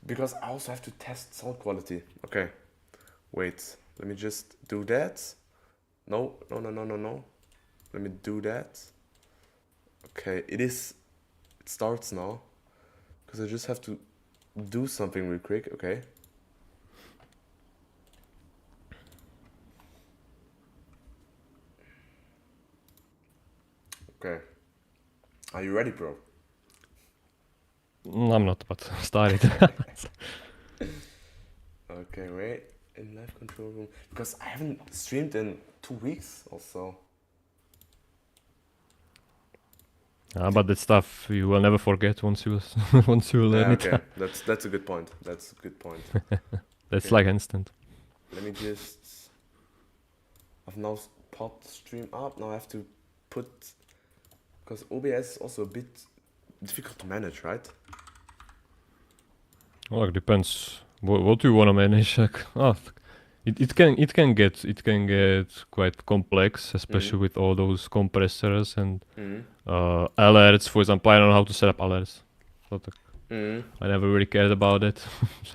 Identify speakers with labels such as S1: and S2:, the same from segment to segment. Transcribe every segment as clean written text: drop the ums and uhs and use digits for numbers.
S1: because I also have to test sound quality. Okay, wait. Let me just do that. No. Let me do that. Okay, it starts now. Because I just have to do something real quick. Okay. Okay. Are you ready, bro?
S2: I'm not, but start it.
S1: Okay, wait. In live control room. Because I haven't streamed in 2 weeks or so.
S2: But that stuff you will never forget once you once you learn it.
S1: Okay, that's a good point. That's a good point.
S2: That's
S1: Okay.
S2: like instant.
S1: Let me just. I've now popped the stream up. Now I have to put. Because OBS is also a bit difficult to manage, right?
S2: Well, it depends. What you wanna manage? Like, it can get quite complex, especially with all those compressors and alerts. For example, I don't know how to set up alerts. But I never really cared about it.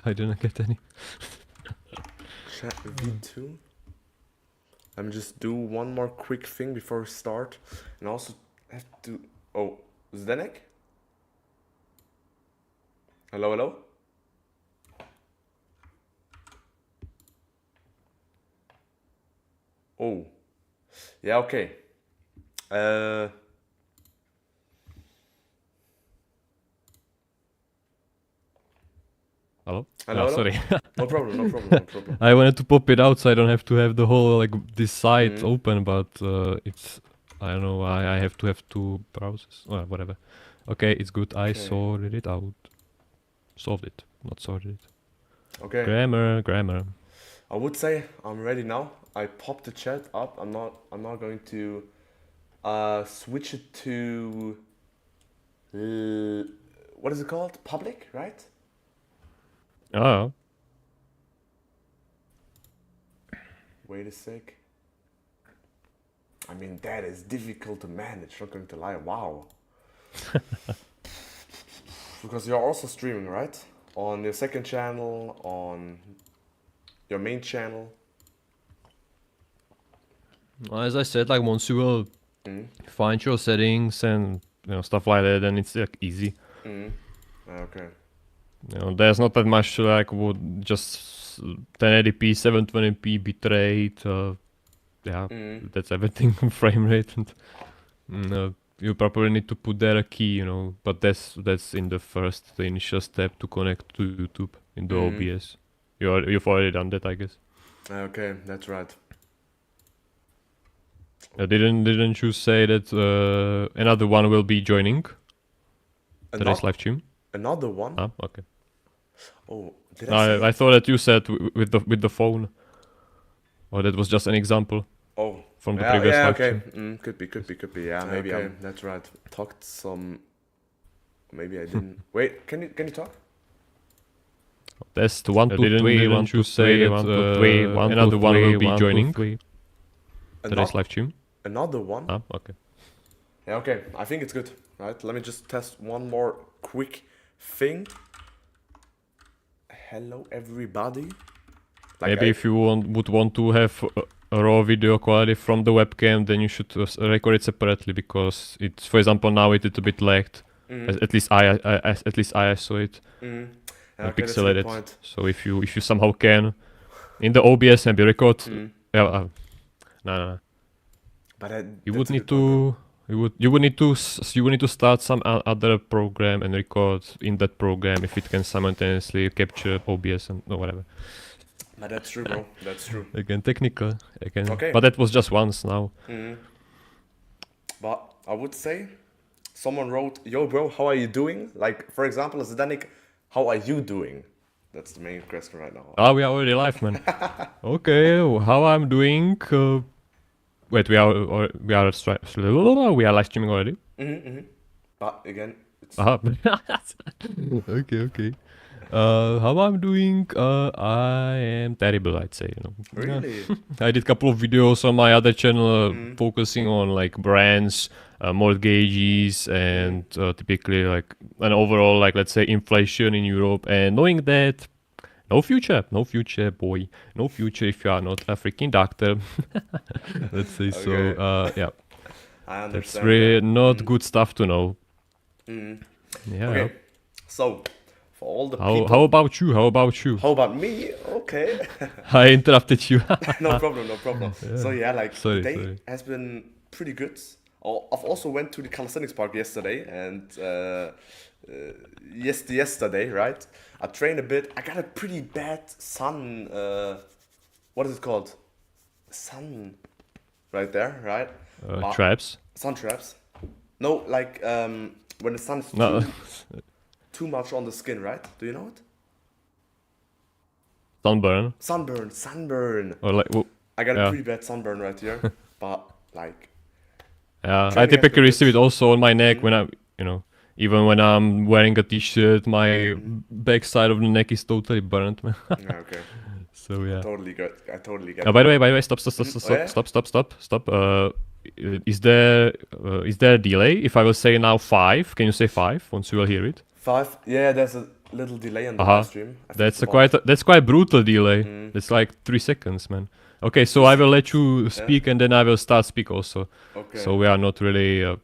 S2: I didn't get any.
S1: Chat V2. Let me just do one more quick thing before we start. And I also have to. Oh, Zdenek? Hello, hello? Oh. Yeah, okay.
S2: Hello?
S1: Hello, hello?
S2: Sorry.
S1: No problem, no problem, no problem.
S2: I wanted to pop it out so I don't have to have the whole like this site open, but it's I don't know. I have to have two browsers. Well, whatever. Okay, it's good. I sorted it out. Solved it, not sorted it.
S1: Okay.
S2: Grammar.
S1: I would say I'm ready now. I popped the chat up. I'm not going to switch it to what is it called? Public, right?
S2: Oh.
S1: Wait a sec. I mean, that is difficult to manage, not going to lie. Wow. Because you're also streaming, right? On your second channel, on your main channel.
S2: As I said, like once you will find your settings and stuff like that, then it's like easy.
S1: Okay.
S2: There's not that much like would just 1080p, 720p bitrate. That's everything. Frame rate and you probably need to put there a key, but that's in the initial step to connect to YouTube in the OBS. You've already done that, I guess.
S1: Okay, that's right.
S2: Didn't you say that another one will be joining today's live stream?
S1: Another one?
S2: Ah, okay.
S1: Oh, did I say?
S2: I thought that you said with the phone, or that was just an example.
S1: Oh,
S2: from the previous live
S1: okay.
S2: stream.
S1: Could be. Yeah, maybe. Okay, that's right. Talked some. Maybe I didn't. Wait, can you talk?
S2: Test 1 2 3. Didn't you say that another one will be joining today's live stream?
S1: Another one?
S2: Ah, okay.
S1: Yeah, okay. I think it's good. Right. Let me just test one more quick thing. Hello, everybody.
S2: Like maybe if you would want to have a raw video quality from the webcam, then you should record it separately because it's, for example, now it's a bit lagged. At least I saw it pixelated. So if you somehow can in the OBS maybe record, no.
S1: But
S2: you would need to. You would need to start some other program and record in that program if it can simultaneously capture OBS and whatever.
S1: But that's true, bro. That's true.
S2: Again, technical. Again.
S1: Okay.
S2: But that was just once now.
S1: But I would say someone wrote, "Yo, bro, how are you doing?" Like, for example, Zdenek, how are you doing? That's the main question right now.
S2: We are already live, man. Okay, how I'm doing? Wait, we are live streaming already.
S1: But again, it's
S2: Okay. How I'm doing? I am terrible, I'd say. You know. Yeah.
S1: Really?
S2: I did a couple of videos on my other channel focusing on like brands, mortgages, and typically like an overall like let's say inflation in Europe. And knowing that no future, boy, no future if you are not a freaking doctor. Let's say so.
S1: Okay.
S2: Yeah,
S1: I
S2: that's
S1: understand
S2: really
S1: that.
S2: not good stuff to know. Yeah.
S1: Okay. So, for all the
S2: How
S1: people.
S2: about you? How about you?
S1: How about me? Okay.
S2: I interrupted you.
S1: No problem, no problem. So yeah, like the
S2: Sorry,
S1: day
S2: sorry.
S1: has been pretty good. I've also went to the Calisthenics park yesterday, and yesterday, right? I trained a bit. I got a pretty bad sun. What is it called? Sun, right there, right? But-
S2: Traps.
S1: Sun traps. No, like when the sun is
S2: No.
S1: too much on the skin, right? Do you know it?
S2: Sunburn.
S1: Sunburn.
S2: Or like,
S1: I got a
S2: yeah.
S1: pretty bad sunburn right here, but like,
S2: Yeah, I
S1: training has
S2: typically
S1: been
S2: receive it
S1: good.
S2: also on my neck when I'm, you know, even when I'm wearing a t-shirt, my back side of the neck is totally burnt, man.
S1: Yeah, okay,
S2: So yeah.
S1: totally good. I totally get
S2: By
S1: it.
S2: the way, stop,
S1: Oh, yeah?
S2: stop. Is there a delay? If I will say now 5, can you say 5 once you will hear it?
S1: 5. Yeah, there's a little delay on the
S2: Uh-huh.
S1: live stream. I think it's
S2: That's quite brutal delay. It's like 3 seconds, man. Okay, so I will let you speak and then I will start speak also.
S1: Okay.
S2: So we are not really
S1: Wait,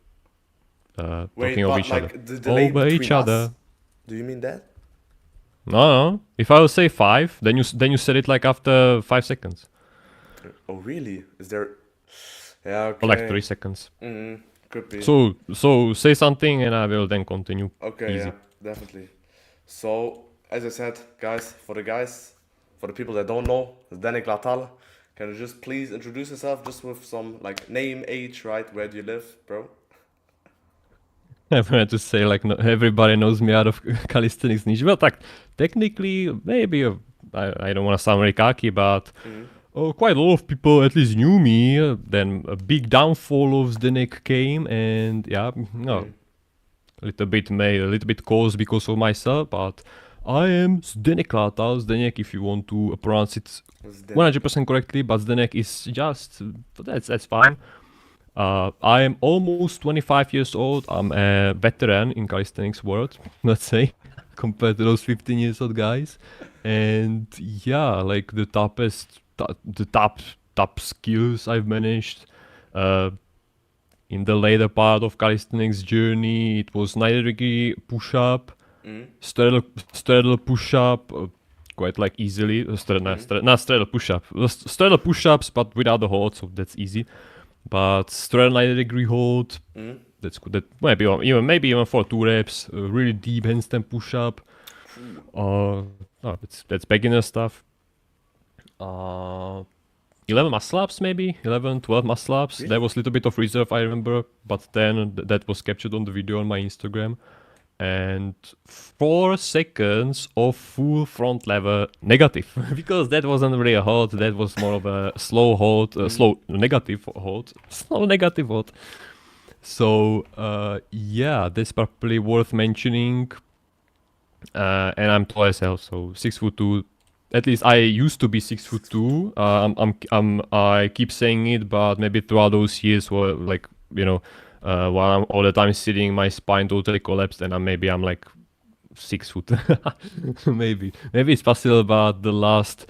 S2: talking over
S1: but
S2: each other.
S1: like the delay
S2: Over
S1: between
S2: each
S1: us?
S2: other.
S1: Do you mean that?
S2: No. If I will say 5, then you said it like after 5 seconds
S1: Oh, really? Is there? Yeah, okay.
S2: or like 3 seconds.
S1: Could be.
S2: So say something and I will then continue.
S1: Okay,
S2: Easy.
S1: yeah, definitely. So, as I said, guys, for the people that don't know, Zdenek Latal, can you just please introduce yourself just with some like name, age, right? Where do you live, bro?
S2: I wanted to say like no, everybody knows me out of calisthenics niche. Well, technically, maybe I don't want to sound very cocky, but quite a lot of people at least knew me. Then a big downfall of Zdenek came, and yeah, no, a little bit caused because of myself, but I am Zdenek Latal. Zdenek, if you want to pronounce it
S1: Zdenek.
S2: 100% correctly, but Zdenek is just that's fine. I am almost 25 years old. I'm a veteran in calisthenics world, let's say, compared to those 15 years old guys. And yeah, like the top skills I've managed in the later part of calisthenics journey, it was 90-degree push-up, straddle push-up, quite like easily. Not straddle push-up, straddle push-ups, but without the hold, so that's easy. But straddle 90-degree hold, that's good. That maybe even for 2 reps, really deep handstand push-up. That's beginner stuff. 11 muscle ups maybe, 11, 12 muscle ups.
S1: Really?
S2: There was a little bit of reserve, I remember, but then that was captured on the video on my Instagram. And 4 seconds of full front lever negative, because that wasn't really a hold, that was more of a slow hold, slow negative hold. So yeah, that's probably worth mentioning. And I'm tall as hell, so 6'2". At least I used to be 6'2". I keep saying it, but maybe throughout those years, were like while I'm all the time sitting, my spine totally collapsed, and I'm like 6 foot. maybe it's possible, but the last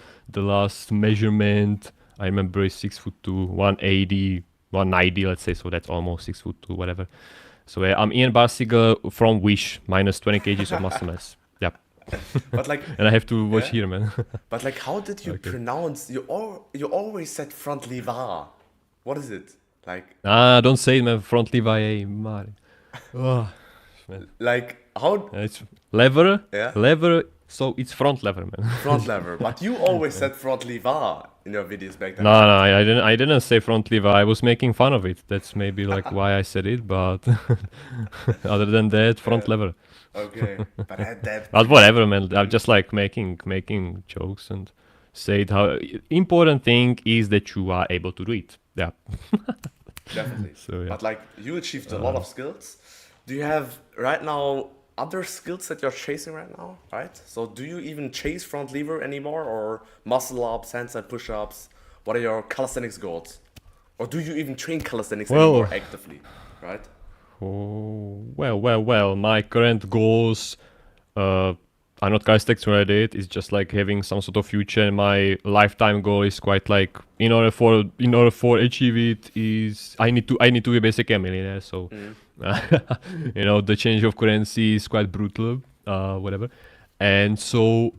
S2: measurement I remember is 6'2", 180, 190, let's say. So that's almost 6'2", whatever. So yeah, I'm Ian Barsiger from Wish, minus 20 kgs of muscle mass. Yeah.
S1: But like,
S2: And I have to watch
S1: Yeah.
S2: here, man.
S1: but like, how did you pronounce? You always said front lever. What is it? Like,
S2: Don't say it, man. Front lever, mare. Oh,
S1: like how
S2: it's lever,
S1: Yeah.
S2: lever. So it's front lever, man.
S1: front lever? But you always said front lever in your videos back then.
S2: No, I didn't say front lever. I was making fun of it. That's maybe like why I said it. But other than that, front lever.
S1: Okay, but that
S2: But whatever, man. I'm just like making jokes and say it. How important thing is that you are able to do it. Yeah.
S1: definitely.
S2: So yeah.
S1: But like, you achieved a lot of skills. Do you have right now other skills that you're chasing right now, right? So do you even chase front lever anymore, or muscle ups, handstand push-ups? What are your calisthenics goals? Or do you even train calisthenics
S2: Well,
S1: anymore actively, right?
S2: well. My current goals are not calisthenics related. It's just like having some sort of future. And my lifetime goal is quite like in order for achieve it is I need to be basically a millionaire. So the change of currency is quite brutal. Whatever, and so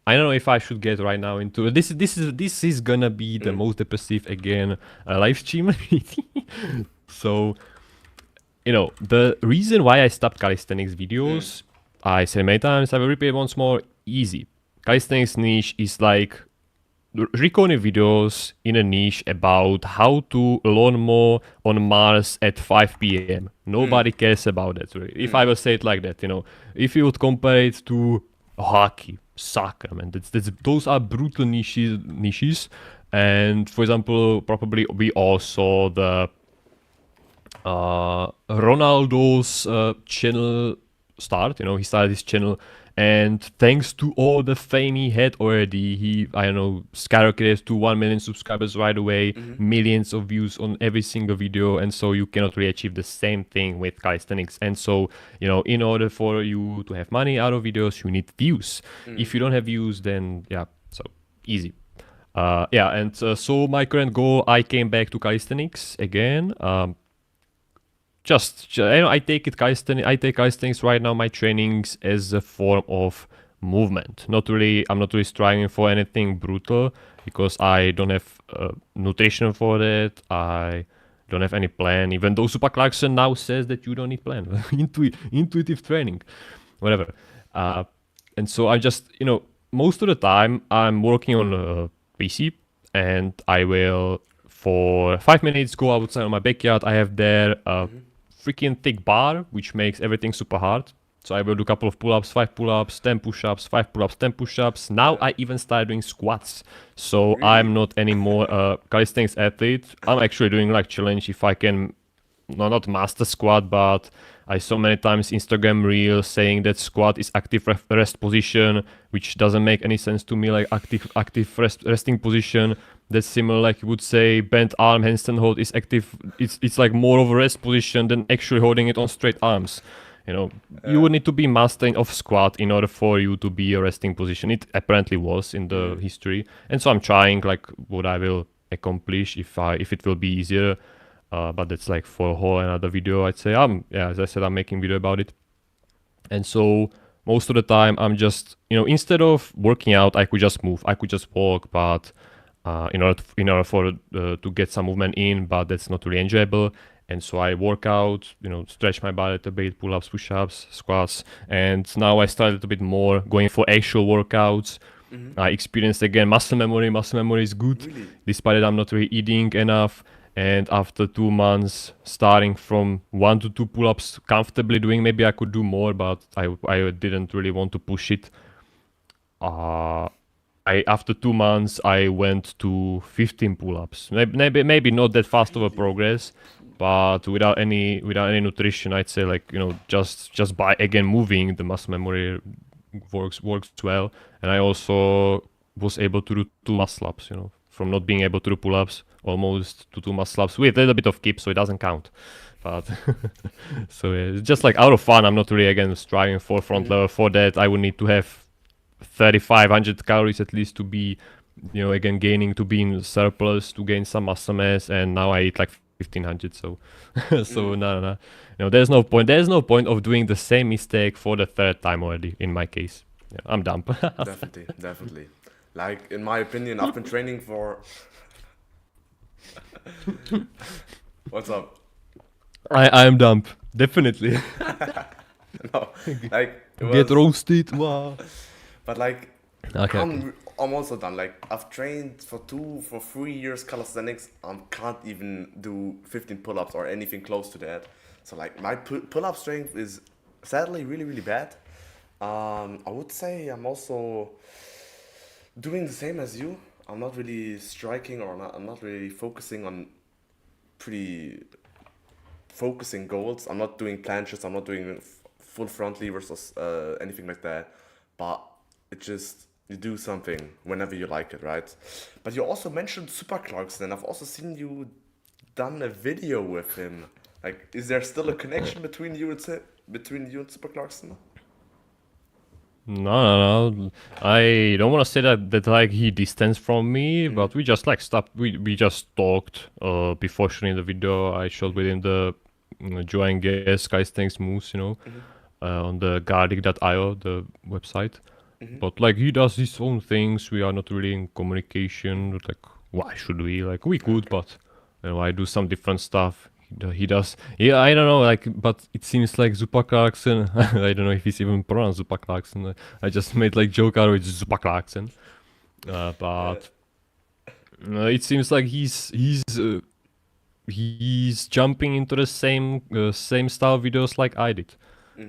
S2: I don't know if I should get right now into this. This is gonna be the most depressive again live stream. So the reason why I stopped calisthenics videos, I said many times, I will repeat once more, easy. Calisthenics niche is like recording videos in a niche about how to lawn mow on Mars at 5 p.m. Nobody cares about that. Really. If I will say it like that, if you would compare it to hockey, soccer, man, those are brutal niches. And for example, probably we all saw the Ronaldo's channel start. He started his channel, and thanks to all the fame he had already, he skyrocketed to 1 million subscribers right away, millions of views on every single video, and so you cannot really achieve the same thing with calisthenics. And so in order for you to have money out of videos, you need views. If you don't have views, then so easy. So my current goal, I came back to calisthenics again. I take calisthenics right now, my trainings, as a form of movement. I'm not really striving for anything brutal because I don't have nutrition for that. I don't have any plan, even though Super Clarkson now says that you don't need plan. Intuitive training, whatever. And so I just, most of the time I'm working on a PC, and I will, for 5 minutes, go outside on my backyard. I have there freaking thick bar, which makes everything super hard. So I will do a couple of pull-ups, 5 pull-ups, 10 push-ups, 5 pull-ups, 10 push-ups. Now I even started doing squats. So
S1: Really?
S2: I'm not anymore a calisthenics athlete. I'm actually doing like challenge if I can, no, not master squat, but I saw many times Instagram reels saying that squat is active rest position, which doesn't make any sense to me. Like active resting position. That's similar, like you would say bent arm handstand hold is active. It's like more of a rest position than actually holding it on straight arms. You would need to be mastering of squat in order for you to be a resting position. It apparently was in the history, and so I'm trying like what I will accomplish if it will be easier. But that's like for a whole another video. I'd say as I said, I'm making video about it, and so most of the time I'm just instead of working out, I could just move. I could just walk, but in order for to get some movement in, but that's not really enjoyable. And so I work out, stretch my body a bit, pull-ups, push-ups, squats, and now I started a bit more going for actual workouts. I experienced again muscle memory. Muscle memory is good,
S1: Really?
S2: despite that I'm not really eating enough. And after 2 months, starting from 1 to 2 pull-ups comfortably doing, maybe I could do more, but I didn't really want to push it. After 2 months, I went to 15 pull-ups. Maybe not that fast of a progress, but without any nutrition, I'd say like just by again moving, the muscle memory works well. And I also was able to do 2 muscle ups. From not being able to do pull-ups almost to 2 muscle ups with a little bit of kip, so it doesn't count. But so it's just like out of fun. I'm not really again striving for front level. For that, I would need to have 3,500 calories at least to be again gaining, to be in surplus, to gain some muscle mass, and now I eat like 1,500. So no, there's no point of doing the same mistake for the third time already. In my case, I'm done.
S1: Definitely. Like, in my opinion, I've been training for... What's up?
S2: I'm dumb, definitely.
S1: No, like...
S2: Get roasted, wow.
S1: But like,
S2: Okay.
S1: I'm also done. Like, I've trained for 3 years calisthenics. I can't even do 15 pull-ups or anything close to that. So like, my pull-up strength is sadly really, really bad. I would say I'm also doing the same as you. I'm not really striking, or I'm not really focusing on pretty focusing goals. I'm not doing planches. I'm not doing full front levers or anything like that. But it just you do something whenever you like it, right? But you also mentioned Super Clarkson, and I've also seen you done a video with him. Like, is there still a connection between you and Super Clarkson?
S2: No. I don't want to say that like he distanced from me, but we just like stopped. We just talked before shooting the video. I showed with him the Joanne Guess Calisthenics moves, on the gardic.io, the website. But like he does his own things. We are not really in communication. Like, why should we? Like, we could, but I do some different stuff. He does. Yeah, I don't know. Like, but it seems like Zupa Clarkson. I don't know if he's even pronounced Zupa Clarkson. I just made like joke out of it, Zupa Clarkson. But it seems like he's jumping into the same style videos like I did.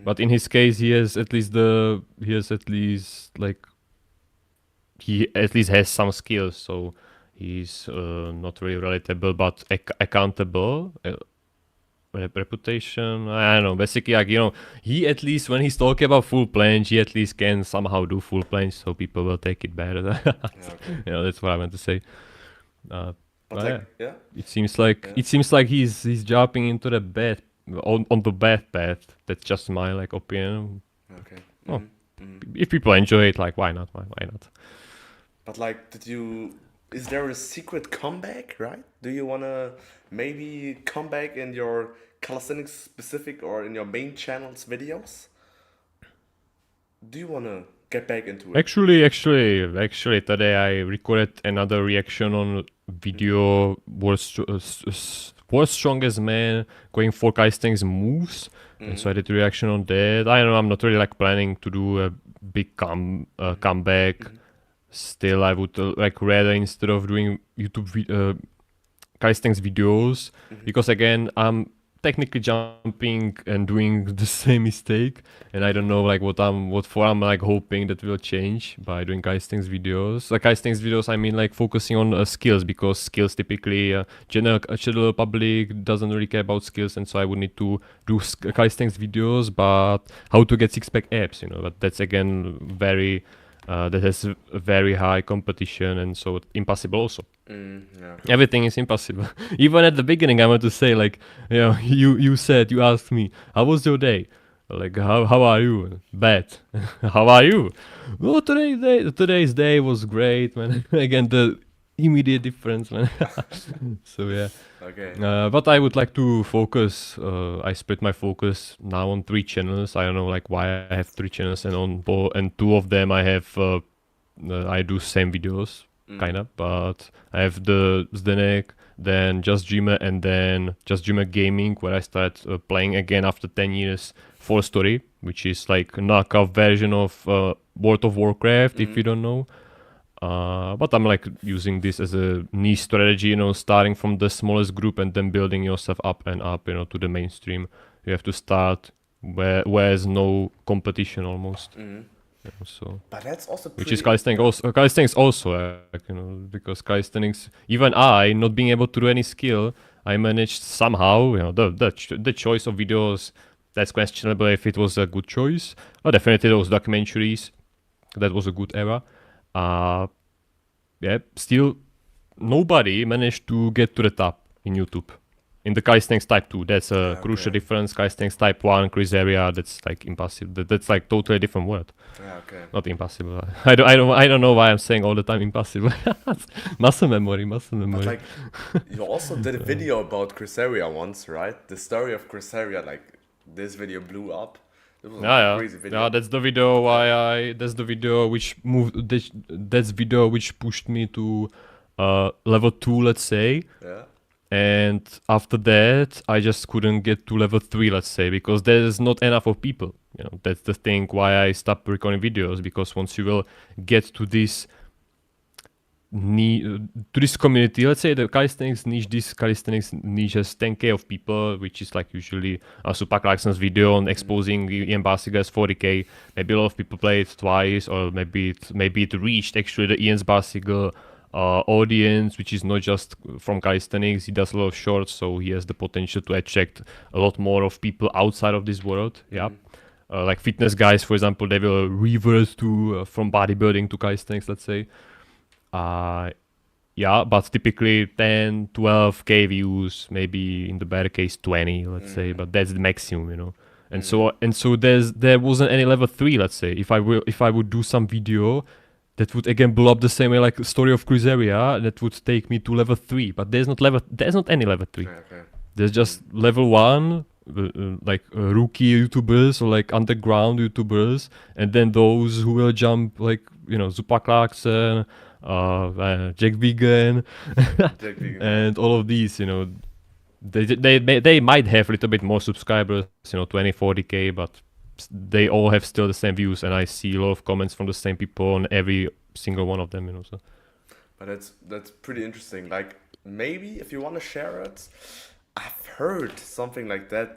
S2: But in his case, he at least has some skills, so he's not really relatable but accountable. Reputation, I don't know. Basically, like, he at least when he's talking about full planche, he at least can somehow do full planche, so people will take it better.
S1: Okay.
S2: That's what I meant to say.
S1: But like, yeah.
S2: It seems like he's jumping into the bad on the bad path. That's just my like opinion.
S1: Okay.
S2: If people enjoy it, like, why not? Why not?
S1: But like, is there a secret comeback, right? Do you wanna maybe come back in your calisthenics specific or in your main channel's videos? Do you wanna get back into it?
S2: Actually, today I recorded another reaction on video. World's strongest man going for calisthenics moves, and so I did a reaction on that. I don't know. I'm not really like planning to do a big comeback. Still, I would like rather, instead of doing YouTube calisthenics videos, because again I'm technically jumping and doing the same mistake, and I don't know like what I'm like hoping that will change by doing calisthenics videos. Like calisthenics videos, I mean like focusing on skills, because skills typically general public doesn't really care about skills, and so I would need to do calisthenics videos, but how to get six-pack abs, but that's again very that has a very high competition, and so impossible also.
S1: Yeah.
S2: Everything is impossible. Even at the beginning, I want to say like, you asked me, how was your day? Like, how are you? Bad. How are you? Well, today's day was great, man. Again, the immediate difference, man. So yeah.
S1: Okay.
S2: But I would like to focus. I split my focus now on 3 channels. I don't know like why I have 3 channels, and on and 2 of them I have I do same videos kind of. But I have the Zdenek, then Just Dreamer, and then Just Dreamer Gaming, where I start playing again after 10 years for Story, which is like a knockoff version of World of Warcraft, if you don't know. But I'm like using this as a niche strategy, starting from the smallest group and then building yourself up and up, to the mainstream. You have to start where there's no competition almost. So,
S1: but that's also
S2: which is calisthenics also, because calisthenics, even I not being able to do any skill, I managed somehow, the choice of videos, that's questionable if it was a good choice. Definitely those documentaries, that was a good era. Still nobody managed to get to the top in YouTube. In the Calisthenics Type 2, that's a crucial difference. Calisthenics Type 1, Chris area, that's like impossible. That's like totally different word.
S1: Yeah, okay.
S2: Not impossible. I don't know why I'm saying all the time impossible. muscle memory.
S1: But like, you also did a video about Chris area once, right? The story of Chris area, like this video blew up. It was a crazy video.
S2: Yeah, that's the video that's the video which moved. That's video which pushed me to level 2, let's say.
S1: Yeah.
S2: And after that, I just couldn't get to level 3, let's say, because there's not enough of people. That's the thing why I stopped recording videos, because once you will get to this community, let's say the calisthenics niche, this calisthenics niche has 10k of people, which is like usually a Super Clarkson's video on exposing Ian Barsiger's 40k. Maybe a lot of people play it twice, or maybe it reached actually the Ian's Barsiger audience which is not just from calisthenics. He does a lot of shorts, so he has the potential to attract a lot more of people outside of this world. Yeah. Like fitness guys, for example, they will revert to from bodybuilding to calisthenics, let's say. Yeah, but typically 10, 12k views, maybe in the better case 20, let's say, but that's the maximum, you know. And so there wasn't any level 3, let's say. If I would do some video that would again blow up the same way like the story of Cruzeria, that would take me to level 3, but there's not any level 3.
S1: Okay.
S2: There's just level 1, like rookie YouTubers or like underground YouTubers, and then those who will jump, like, you know, Zupa Clarkson, Jack Vegan, and all of these, you know, they might have a little bit more subscribers, you know, 20, 40k, but they all have still the same views, and I see a lot of comments from the same people on every single one of them, you know. So.
S1: But that's pretty interesting. Like, maybe if you want to share it, I've heard something like that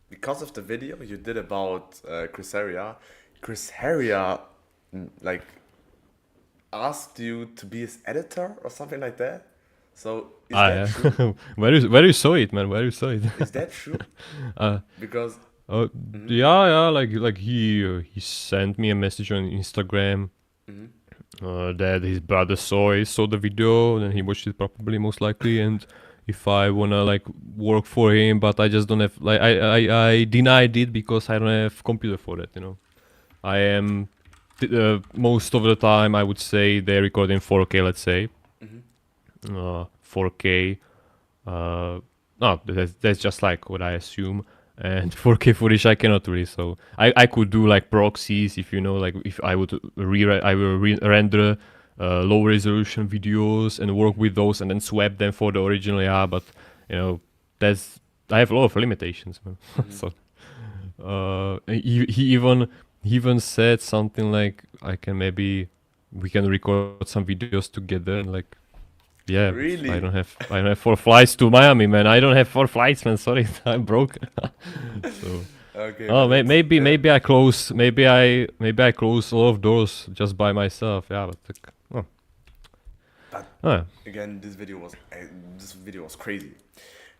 S1: because of the video you did about Chris Heria, like, asked you to be his editor or something like that. So is that true?
S2: Where you saw it, man? Where you saw it?
S1: Is that true? Because
S2: yeah, like he sent me a message on Instagram that his brother saw the video, and he watched it probably most likely, and if I wanna like work for him, but I just don't have, like, I denied it because I don't have computer for that, you know. I am most of the time I would say they record in 4K, let's say. 4K. No, that's just like what I assume. And 4K footage I cannot really. So I could do like proxies, if you know, like if I would render low resolution videos and work with those and then swap them for the original. Yeah, but you know, I have a lot of limitations, man. So he even said something like we can record some videos together, and like, yeah,
S1: really,
S2: I don't have 4 flights to Miami, man. I don't have 4 flights, man. Sorry, I'm broke. So
S1: okay.
S2: Oh, maybe I close a lot of doors just by myself. Yeah, but like,
S1: But again, this video was crazy.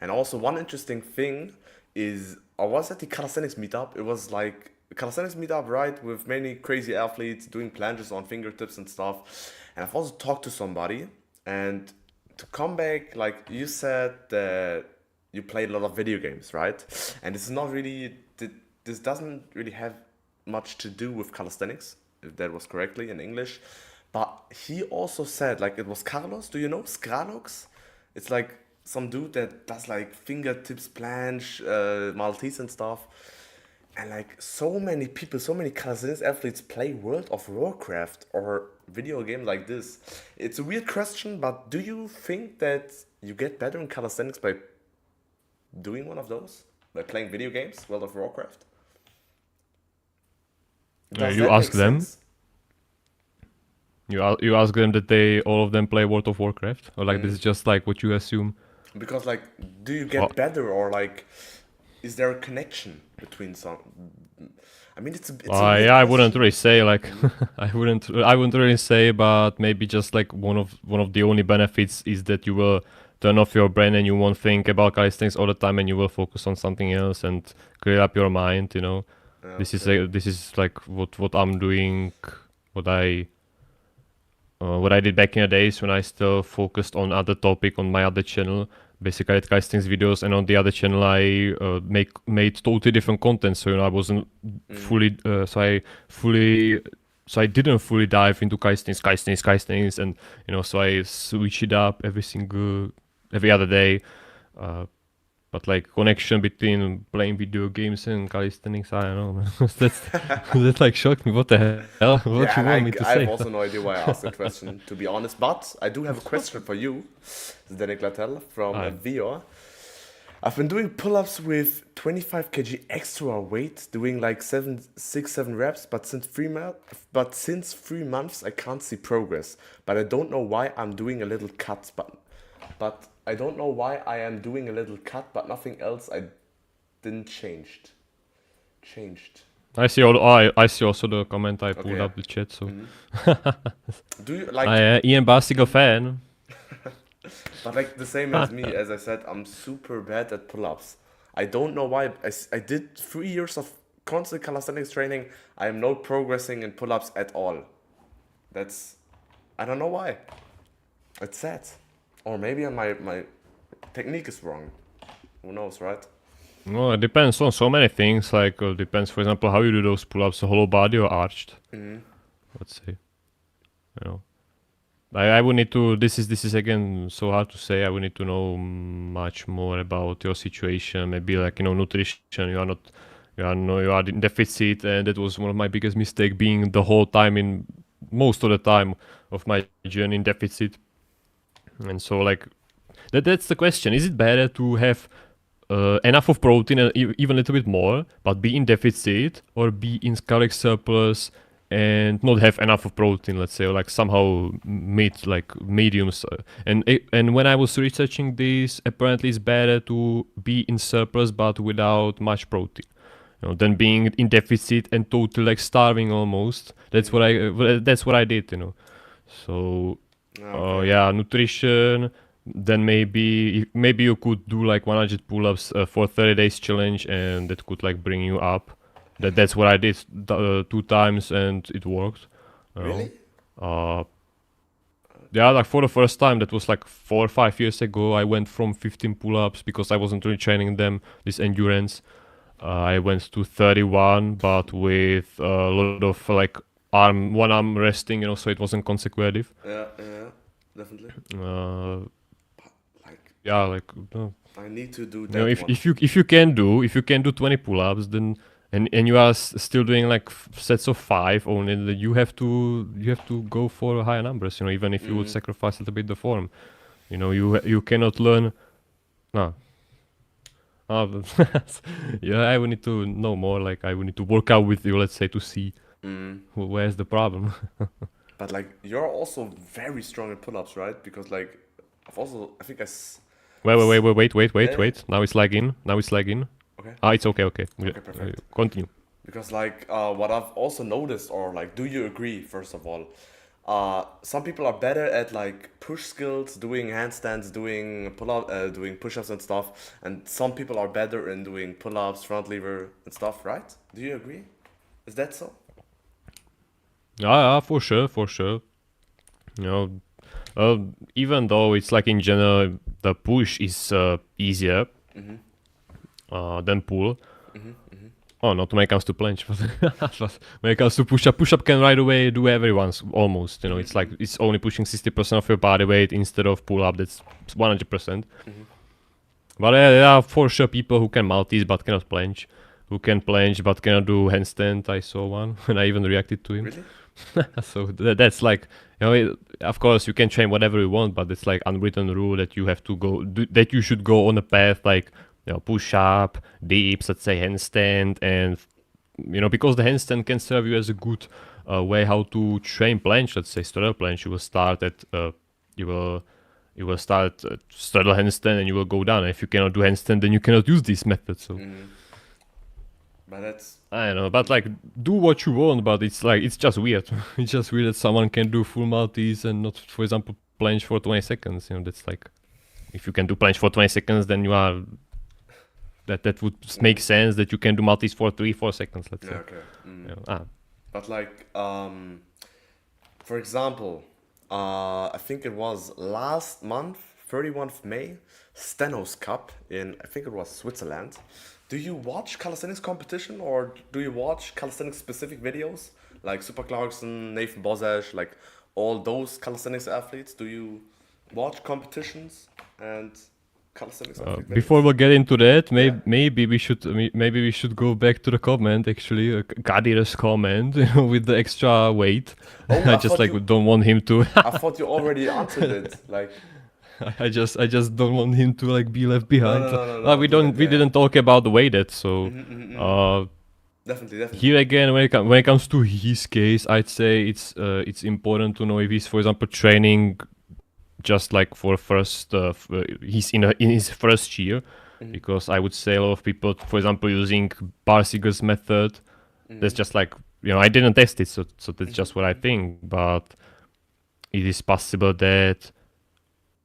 S1: And also one interesting thing is I was at the Calisthenics meetup. It was like a Calisthenics meetup, right, with many crazy athletes doing planches on fingertips and stuff. And I've also talked to somebody, and to come back, like you said that you played a lot of video games, right? And this is not really this doesn't really have much to do with calisthenics, if that was correctly in English. But he also said, like, it was Carlos, do you know Skralox? It's like some dude that does like fingertips planche, Maltese and stuff. And like so many people, so many calisthenics athletes play World of Warcraft or video game like this. It's a weird question, but do you think that you get better in calisthenics by doing one of those? By playing video games, World of Warcraft? Does
S2: you
S1: that
S2: ask
S1: make
S2: them.
S1: sense?
S2: You ask them that they all of them play World of Warcraft, or like this is just like what you assume.
S1: Because like, do you get better, or like, is there a connection between some? I mean, it's a weird
S2: yeah, I wouldn't
S1: question.
S2: really say like I wouldn't really say, but maybe just like one of the only benefits is that you will turn off your brain and you won't think about calisthenics all the time, and you will focus on something else and clear up your mind. You know, this is like what I'm doing, what I did back in the days when I still focused on other topic on my other channel. Basically, I did calisthenics videos, and on the other channel, I made totally different content. So, you know, I wasn't fully, so I didn't fully dive into calisthenics, and you know, so I switch it up every other day. But like connection between playing video games and calisthenics, I don't know, man. That like shocked me. What the hell? What
S1: Yeah,
S2: you
S1: and
S2: want me to
S1: I have
S2: say?
S1: also no idea why I asked the question, to be honest. But I do have a question for you, Zdenek Latal from
S2: Hi.
S1: Vior. I've been doing pull-ups with 25 kg extra weight, doing like 7 reps, but since 3 months I can't see progress. But I don't know why I'm doing a little cut. But I don't know why I am doing a little cut, but nothing else I didn't changed.
S2: I see I see also the comment. I pulled
S1: Okay.
S2: up the chat. So
S1: Do you like?
S2: Ian Bastigo fan.
S1: But like the same as me, as I said, I'm super bad at pull-ups. I don't know why. I did 3 years of constant calisthenics training. I am not progressing in pull-ups at all. That's, I don't know why. It's sad. Or maybe my technique is wrong. Who knows, right?
S2: No, it depends on so many things. Like depends, for example, how you do those pull-ups, the hollow body or arched. Let's say, you know. I would need to. This is again so hard to say. I would need to know much more about your situation. Maybe like nutrition. You are not. You are in deficit, and that was one of my biggest mistake. Being the whole time in most of the time of my journey in deficit, and so like that's the question. Is it better to have enough of protein and even a little bit more, but be in deficit, or be in caloric surplus and not have enough of protein, let's say, or like somehow mediums. And when I was researching this, apparently it's better to be in surplus but without much protein. Than being in deficit and totally like starving almost. That's what I did. So
S1: Okay.
S2: yeah, nutrition. Then maybe you could do like 100 pull-ups for 30 days challenge, and that could like bring you up. That's what I did 2 times, and it worked.
S1: Really?
S2: Yeah, like for the first time, that was like 4 or 5 years ago. I went from 15 pull-ups because I wasn't really training them this endurance. I went to 31, but with a lot of like one arm resting, so it wasn't consecutive.
S1: Yeah, definitely. Like,
S2: Yeah, like
S1: I need to do that one.
S2: if you can do 20 pull-ups, then and you are still doing like sets of 5 only, then you have to go for higher numbers. Even if you would sacrifice a little bit the form, you cannot learn. No. Yeah, I would need to know more. Like I would need to work out with you, let's say, to see where's the problem.
S1: But like, you're also very strong in pull-ups, right? Because like, I think
S2: Wait. Now it's lagging.
S1: Okay.
S2: It's okay.
S1: Okay, perfect.
S2: Continue.
S1: Because like, what I've also noticed, or like, do you agree? First of all, some people are better at like push skills, doing handstands, doing doing push-ups and stuff, and some people are better in doing pull-ups, front lever and stuff, right? Do you agree? Is that so?
S2: Yeah, for sure. Even though it's like in general the push is easier than pull. Oh, not when it comes to planche, but when it comes to push-up can right away do everyone's almost. It's like it's only pushing 60% of your body weight instead of pull-up. That's 100%. But there are for sure people who can multis but cannot planche, who can planche but cannot do handstand. I saw one and I even reacted to him.
S1: Really?
S2: So that's like, of course you can train whatever you want, but it's like unwritten rule that you have to that you should go on a path like push up, dips, let's say handstand, and because the handstand can serve you as a good way how to train planche. Let's say straddle planche. You will start at you will start straddle handstand and you will go down. And if you cannot do handstand, then you cannot use this method. So.
S1: But that's,
S2: I don't know, but like do what you want, but it's like it's just weird. It's just weird that someone can do full multis and not, for example, planche for 20 seconds. That's like, if you can do planche for 20 seconds, then you are. That would make sense that you can do multis for 3-4 seconds. Let's say.
S1: okay. But like, for example, I think it was last month, 31st May, Stenos Cup in, I think it was Switzerland. Do you watch calisthenics competition, or do you watch calisthenics specific videos like Super Clarkson, Nathan Bozash, like all those calisthenics athletes? Do you watch competitions and calisthenics athletes?
S2: Before we get into that, maybe we should go back to the comment actually, Kadir's comment, with the extra weight. I just don't want him to.
S1: I thought you already answered it. Like,
S2: I just don't want him to like be left behind.
S1: No,
S2: we didn't talk about the weight that, so
S1: definitely.
S2: Here again, when it comes to his case, I'd say it's important to know if he's, for example, training just like for first he's in his first year, because I would say a lot of people, for example, using Barsiger's method, That's just like, I didn't test it, so that's just what I think. But it is possible that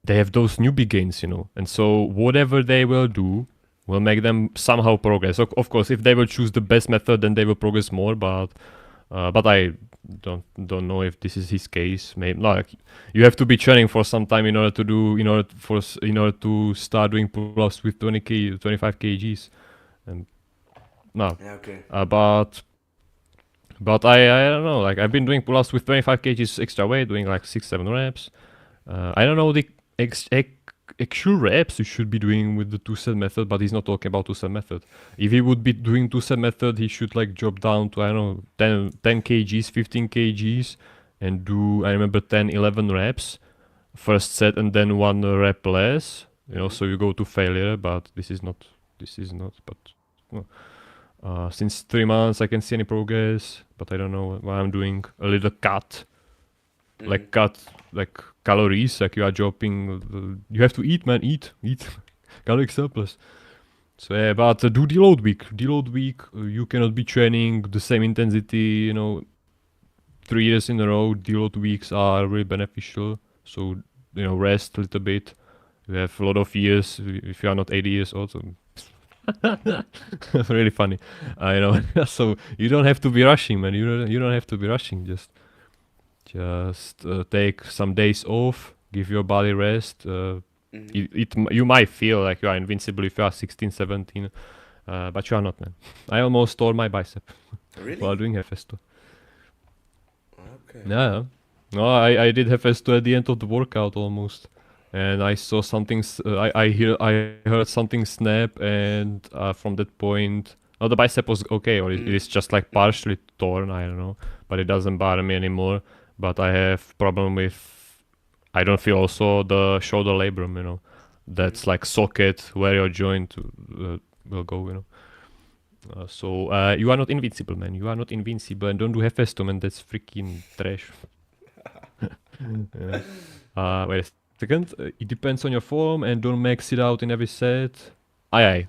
S2: they have those newbie gains, and so whatever they will do will make them somehow progress. Of course, if they will choose the best method, then they will progress more. But I don't know if this is his case. Maybe like you have to be training for some time in order to start doing pull-ups with 25 kgs, and no.
S1: Yeah, okay.
S2: But I don't know. Like I've been doing pull-ups with 25 kgs extra weight, doing like 6-7 reps. I don't know the actual reps you should be doing with the two-set method, but he's not talking about two-set method. If he would be doing two-set method, he should like drop down to, I don't know, 10 kgs, 15 kgs, and do, I remember, 10, 11 reps first set, and then one rep less. So you go to failure. But this is not. But since 3 months, I can see any progress, but I don't know what I'm doing. A little cut, like calories, like you are dropping. You have to eat, man, eat, caloric surplus. So yeah, but do deload week. Deload week, you cannot be training the same intensity, 3 years in a row. Deload weeks are really beneficial. So rest a little bit. You have a lot of years if you are not 80 years old. So really funny, So you don't have to be rushing, man. You don't have to be rushing. Just take some days off, give your body rest. You might feel like you are invincible if you are 16, 17, but you are not, man. I almost tore my bicep
S1: Really?
S2: while doing Hefesto.
S1: Okay.
S2: Yeah. No, I did Hefesto at the end of the workout almost, and I saw something. I heard something snap, and from that point, the bicep was okay, or it is just like partially torn. I don't know, but it doesn't bother me anymore. But I have problem with. I don't feel also the shoulder labrum. That's like socket where your joint will go. So you are not invincible, man. You are not invincible, and don't do Hefesto, man. That's freaking trash. Wait a second. It depends on your form, and don't max it out in every set. Aye.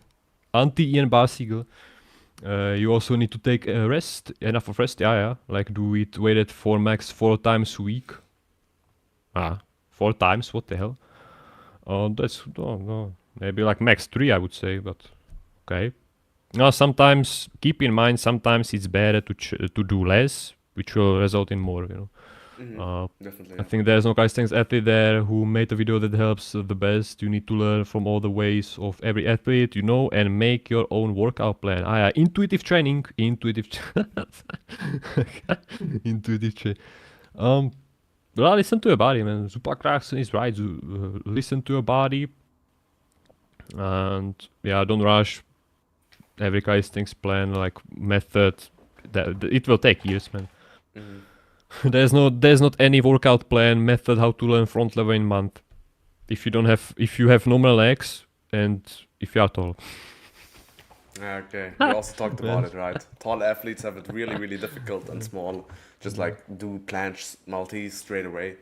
S2: Anti-Ian Barsiegel. You also need to take rest, enough of rest. Yeah. Like do it weighted for max 4 times a week. 4 times? What the hell? That's no. Maybe like max 3, I would say. But okay. Now sometimes keep in mind. Sometimes it's better to do less, which will result in more.
S1: Definitely.
S2: I think there's no calisthenics athlete there who made a video that helps the best. You need to learn from all the ways of every athlete, and make your own workout plan. Intuitive training. Intuitive training. Well, listen to your body, man. Zupa Clarkson is right. Listen to your body. And yeah, don't rush every calisthenics plan, like method. That it will take years, man. There's not any workout plan method how to learn front lever in month. If you have normal legs and if you are tall.
S1: Okay, we also talked about it, right? Tall athletes have it really, really difficult, and small just like do planche multis straight away.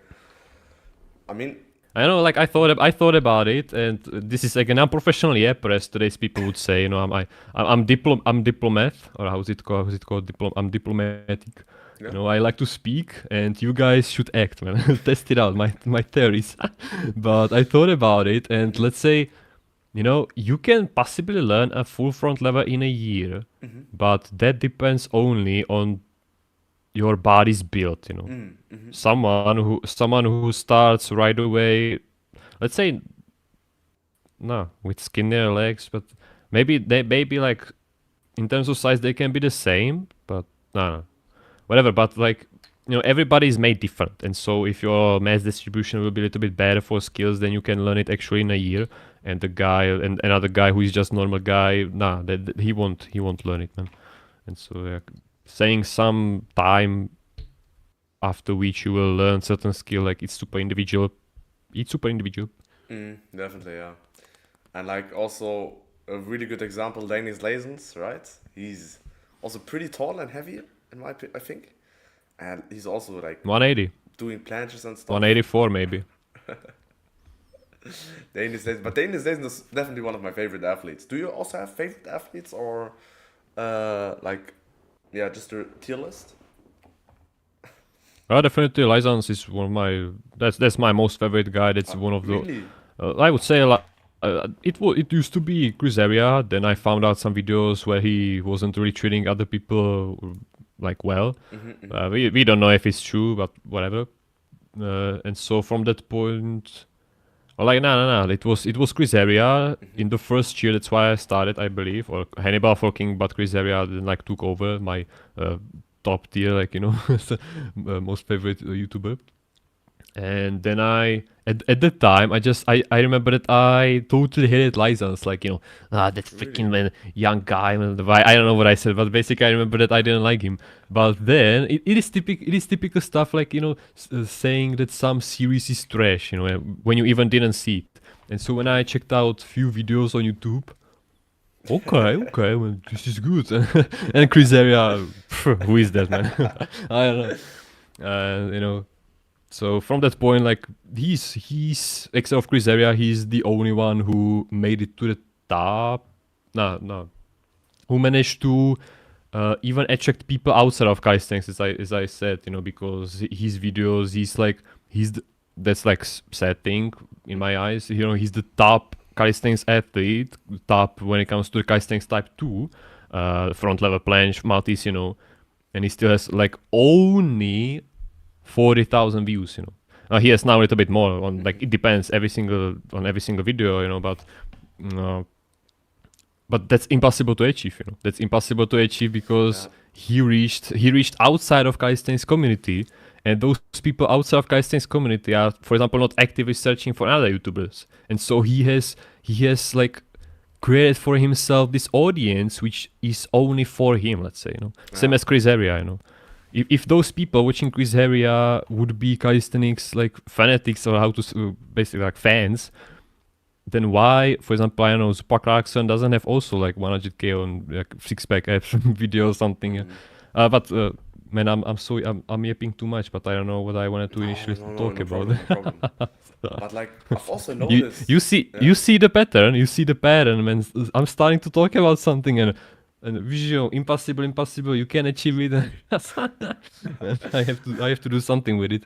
S1: I mean,
S2: I know, like I thought about it, and this is like an unprofessional app, as today's people would say. I'm diplomat, or how's it called? I'm diplomatic.
S1: Yeah.
S2: I like to speak, and you guys should act, man. Test it out, my theories. But I thought about it, and let's say, you can possibly learn a full front lever in a year, but that depends only on your body's build. Someone who starts right away, let's say, no, with skinnier legs, but maybe like in terms of size they can be the same, but no. Whatever, but like, everybody is made different, and so if your mass distribution will be a little bit better for skills, then you can learn it actually in a year. And the guy and another guy who is just normal guy, he won't learn it, man. And so saying some time after which you will learn certain skill, like it's super individual.
S1: Definitely, yeah. And like also a really good example, Dennis Lazens, right? He's also pretty tall and heavy. I think, and he's also like
S2: 180
S1: doing planches and stuff.
S2: 184 maybe.
S1: Dennis Lazens is definitely one of my favorite athletes. Do you also have favorite athletes, or like Yeah, just a tier list.
S2: Definitely License is one of my that's my most favorite guy. That's one of the
S1: Really?
S2: I would say like it used to be Chris Area. Then I found out some videos where he wasn't really treating other people like well. We don't know if it's true, but whatever. And so from that point, like no. It was Chris Area in the first year. That's why I started, I believe, or Hannibal for King, but Chris Area then like took over my top tier, like most favorite YouTuber. And then at the time I remember that I totally hated License, like that freaking man, young guy, man, I don't know what I said, but basically I remember that I didn't like him. But then it is typical stuff, like saying that some series is trash, when you even didn't see it. And so when I checked out few videos on YouTube, okay, well, this is good. And Chris Area, who is that man? I don't know. So from that point, like he's except of Chris Area, he's the only one who made it to the top. No, who managed to even attract people outside of calisthenics, as I said, because his videos, that's like sad thing in my eyes. He's the top calisthenics athlete, top when it comes to the calisthenics type 2, front level planche, multis, and he still has like only 40,000 views. He has now a little bit more on, like, it depends every single video, but that's impossible to achieve. That's impossible to achieve because he reached outside of calisthenics community, and those people outside of calisthenics community are, for example, not actively searching for other YouTubers, and so he has like created for himself this audience which is only for him, let's say. Same as Chris Area. If those people watching Chris Area would be calisthenics like fanatics, or how to basically like fans, then why, for example, I don't know, Super Clarkson doesn't have also like 100k on like six-pack abs video or something. But man, I'm yapping too much, but I don't know what I wanted to initially talk about.
S1: No problem. But like I've also noticed.
S2: You see the pattern. You see the pattern, man. I'm starting to talk about something and visual, impossible. You can achieve it. I have to do something with it.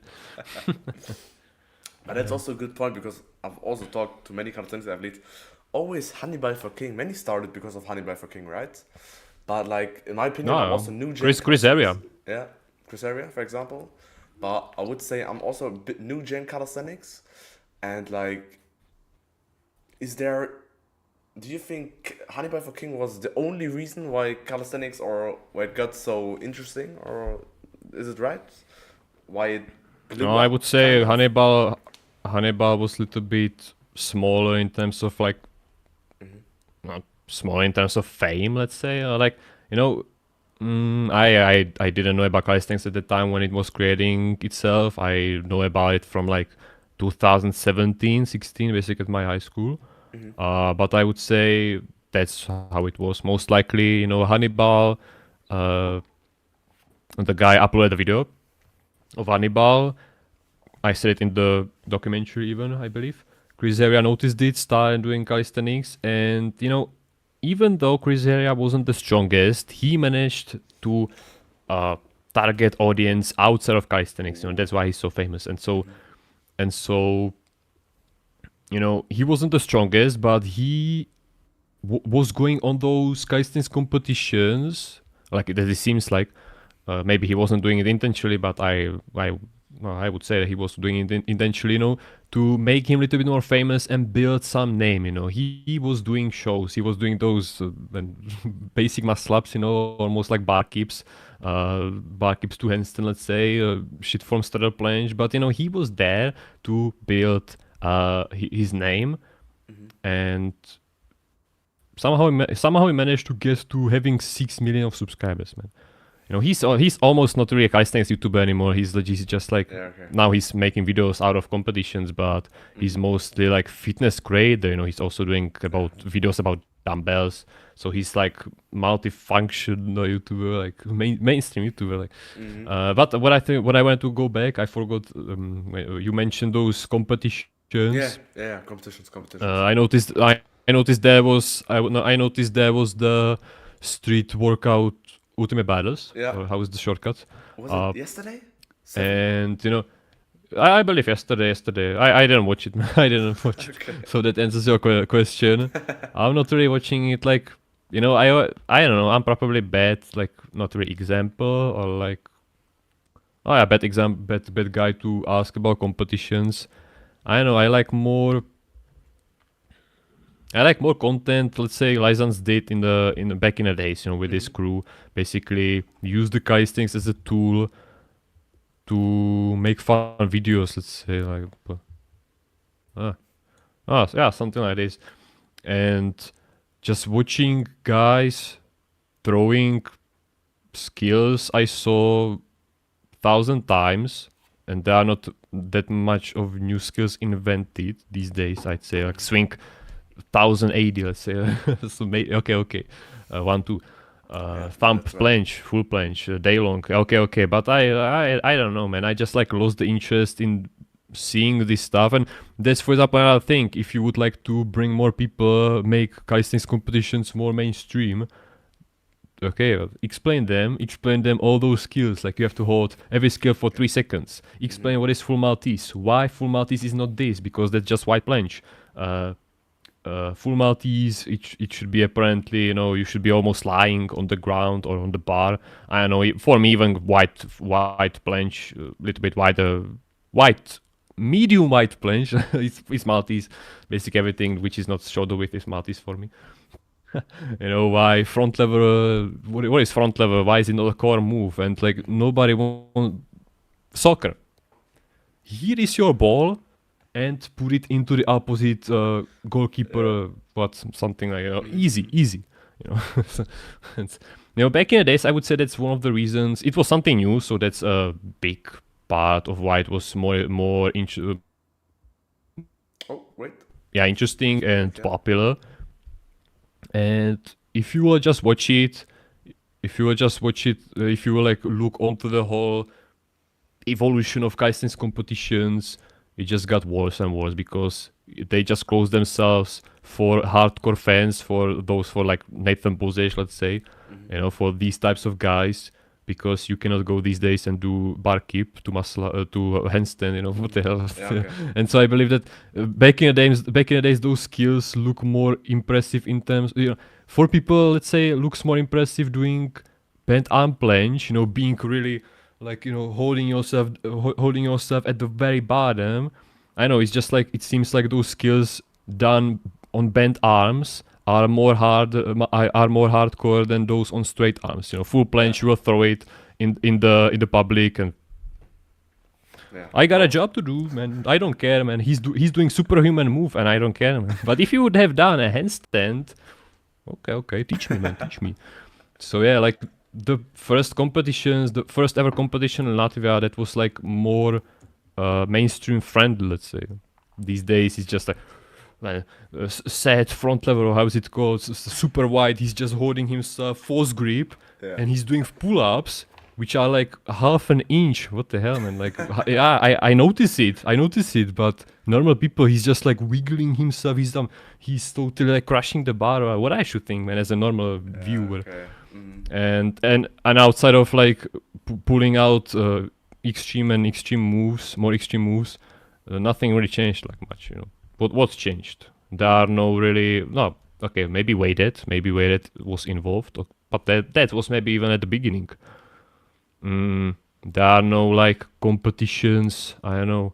S1: But that's also a good point, because I've also talked to many calisthenics athletes. Always Hannibal for King. Many started because of Hannibal for King, right? But like in my opinion, I'm also new gen.
S2: Chris Area.
S1: Yeah, Chris Area, for example. But I would say I'm also a bit new gen calisthenics, and like, do you think Hannibal for King was the only reason why calisthenics, or why it got so interesting, or is it right? Why it blew
S2: No, I
S1: up,
S2: would say
S1: kind of?
S2: Hannibal was a little bit smaller in terms of like, not smaller in terms of fame, let's say. I didn't know about calisthenics at the time when it was creating itself. I know about it from like 2017, 16, basically at my high school. But I would say that's how it was. Most likely, Hannibal, the guy uploaded a video of Hannibal. I said it in the documentary even, I believe. Chris Area noticed it, started doing calisthenics, and even though Chris Area wasn't the strongest, he managed to target audience outside of calisthenics. That's why he's so famous. And so he wasn't the strongest, but he was going on those calisthenics competitions, like that. It seems like maybe he wasn't doing it intentionally, but I would say that he was doing it intentionally, to make him a little bit more famous and build some name. He was doing shows, he was doing those basic muscle ups, almost like bar keeps to handstand, let's say, shit from straddle planche. But he was there to build his name, and somehow he managed to get to having 6 million of subscribers, man. He's almost not really a calisthenics YouTuber anymore. He's just like, now he's making videos out of competitions, but he's mostly like fitness creator. He's also doing videos about dumbbells. So he's like multifunctional YouTuber, like mainstream YouTuber. Like, but what I wanted to go back, I forgot. You mentioned those competitions.
S1: Yeah, competitions.
S2: I noticed there was the street workout Ultimate Battles.
S1: Yeah.
S2: Or how is the shortcut?
S1: Was
S2: Uh,
S1: it yesterday?
S2: and you know, I believe yesterday. I didn't watch it. I didn't watch it.
S1: Okay.
S2: So that answers your question. I'm not really watching it. Like, you know, I don't know. I'm probably bad. Like, not really example or like. Oh yeah, bad guy to ask about competitions. I don't know. I like more content. Let's say License did in the back in the days. You know, with this crew, basically use the calisthenics as a tool to make fun videos. Let's say like. Yeah, something like this. And just watching guys throwing skills I saw 1,000 times, and there are not that much of new skills invented these days. I'd say like swing 1,080, let's say. So okay, 1, 2. Thump
S1: that's right.
S2: planche, full planche, day long. Okay. But I don't know, man. I just like lost the interest in seeing this stuff, and that's, for example, another thing. If you would like to bring more people, make calisthenics competitions more mainstream, okay, explain them all those skills. Like you have to hold every skill for 3 seconds. Explain what is full Maltese, why full Maltese is not this, because that's just white planche. Full Maltese, it should be apparently, you know, you should be almost lying on the ground or on the bar. I don't know, for me even white planche, a little bit wider, medium white planche is Maltese. Basic everything which is not shoulder width is Maltese for me. You know, why front lever, what is front lever, why is it not a core move? And like nobody wants soccer. Here is your ball, and put it into the opposite goalkeeper, something like easy, you know. And, you know, back in the days, I would say that's one of the reasons it was something new. So that's a big part of why it was more
S1: Oh, wait.
S2: interesting and popular. And if you will just watch it, if you will like look onto the whole evolution of calisthenics competitions, it just got worse and worse because they just closed themselves for hardcore fans, for those, for like Nathan Bozej, let's say, you know, for these types of guys, because you cannot go these days and do bar keep to muscle to handstand, you know, what the hell.
S1: Yeah, okay.
S2: And so I believe that back in the days those skills look more impressive in terms, you know, for people, let's say, looks more impressive doing bent arm planche, you know, being really like, you know, holding yourself at the very bottom. I know, it's just like, it seems like those skills done on bent arms are more hardcore than those on straight arms. You know, full planche, you will throw it in the public, and
S1: Yeah.
S2: I got a job to do, man. I don't care, man. He's doing superhuman move, and I don't care, man. But if you would have done a handstand, okay, teach me, man, teach me. So yeah, like the first ever competition in Latvia, that was like more mainstream friendly, let's say. These days it's just like, man, set front lever, or how is it called, super wide, he's just holding himself force grip, and he's doing pull-ups which are like half an inch. What the hell, man? Like, yeah, I notice it, but normal people, he's just like wiggling himself, he's totally like crushing the bar, or what I should think, man, as a normal viewer.
S1: Okay.
S2: And outside of like pulling out extreme moves, nothing really changed like much, you know. What's changed? There are okay, maybe weighted was involved, but that was maybe even at the beginning. There are no like competitions, I don't know.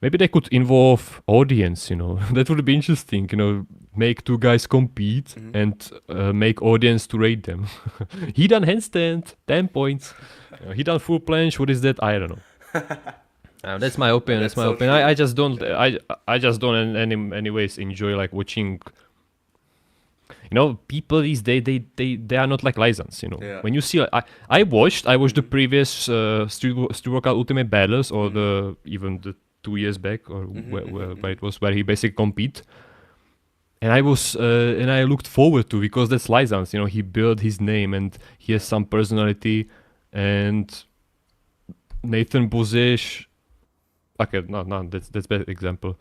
S2: Maybe they could involve audience, you know. That would be interesting, you know. Make two guys compete and make audience to rate them. He done handstand, 10 points. He done full planche, what is that? I don't know. That's my opinion. That's my
S1: so
S2: opinion.
S1: true.
S2: I just don't. I just don't in anyways enjoy like watching. You know, people these days they are not like licensed. You know,
S1: Yeah.
S2: when you see, I watched the previous street workout ultimate battles, or even the 2 years back, or where it was, where he basically compete. And I looked forward to, because that's licensed. You know, he built his name and he has some personality. And Nathan Bozej. Okay, no, that's bad example.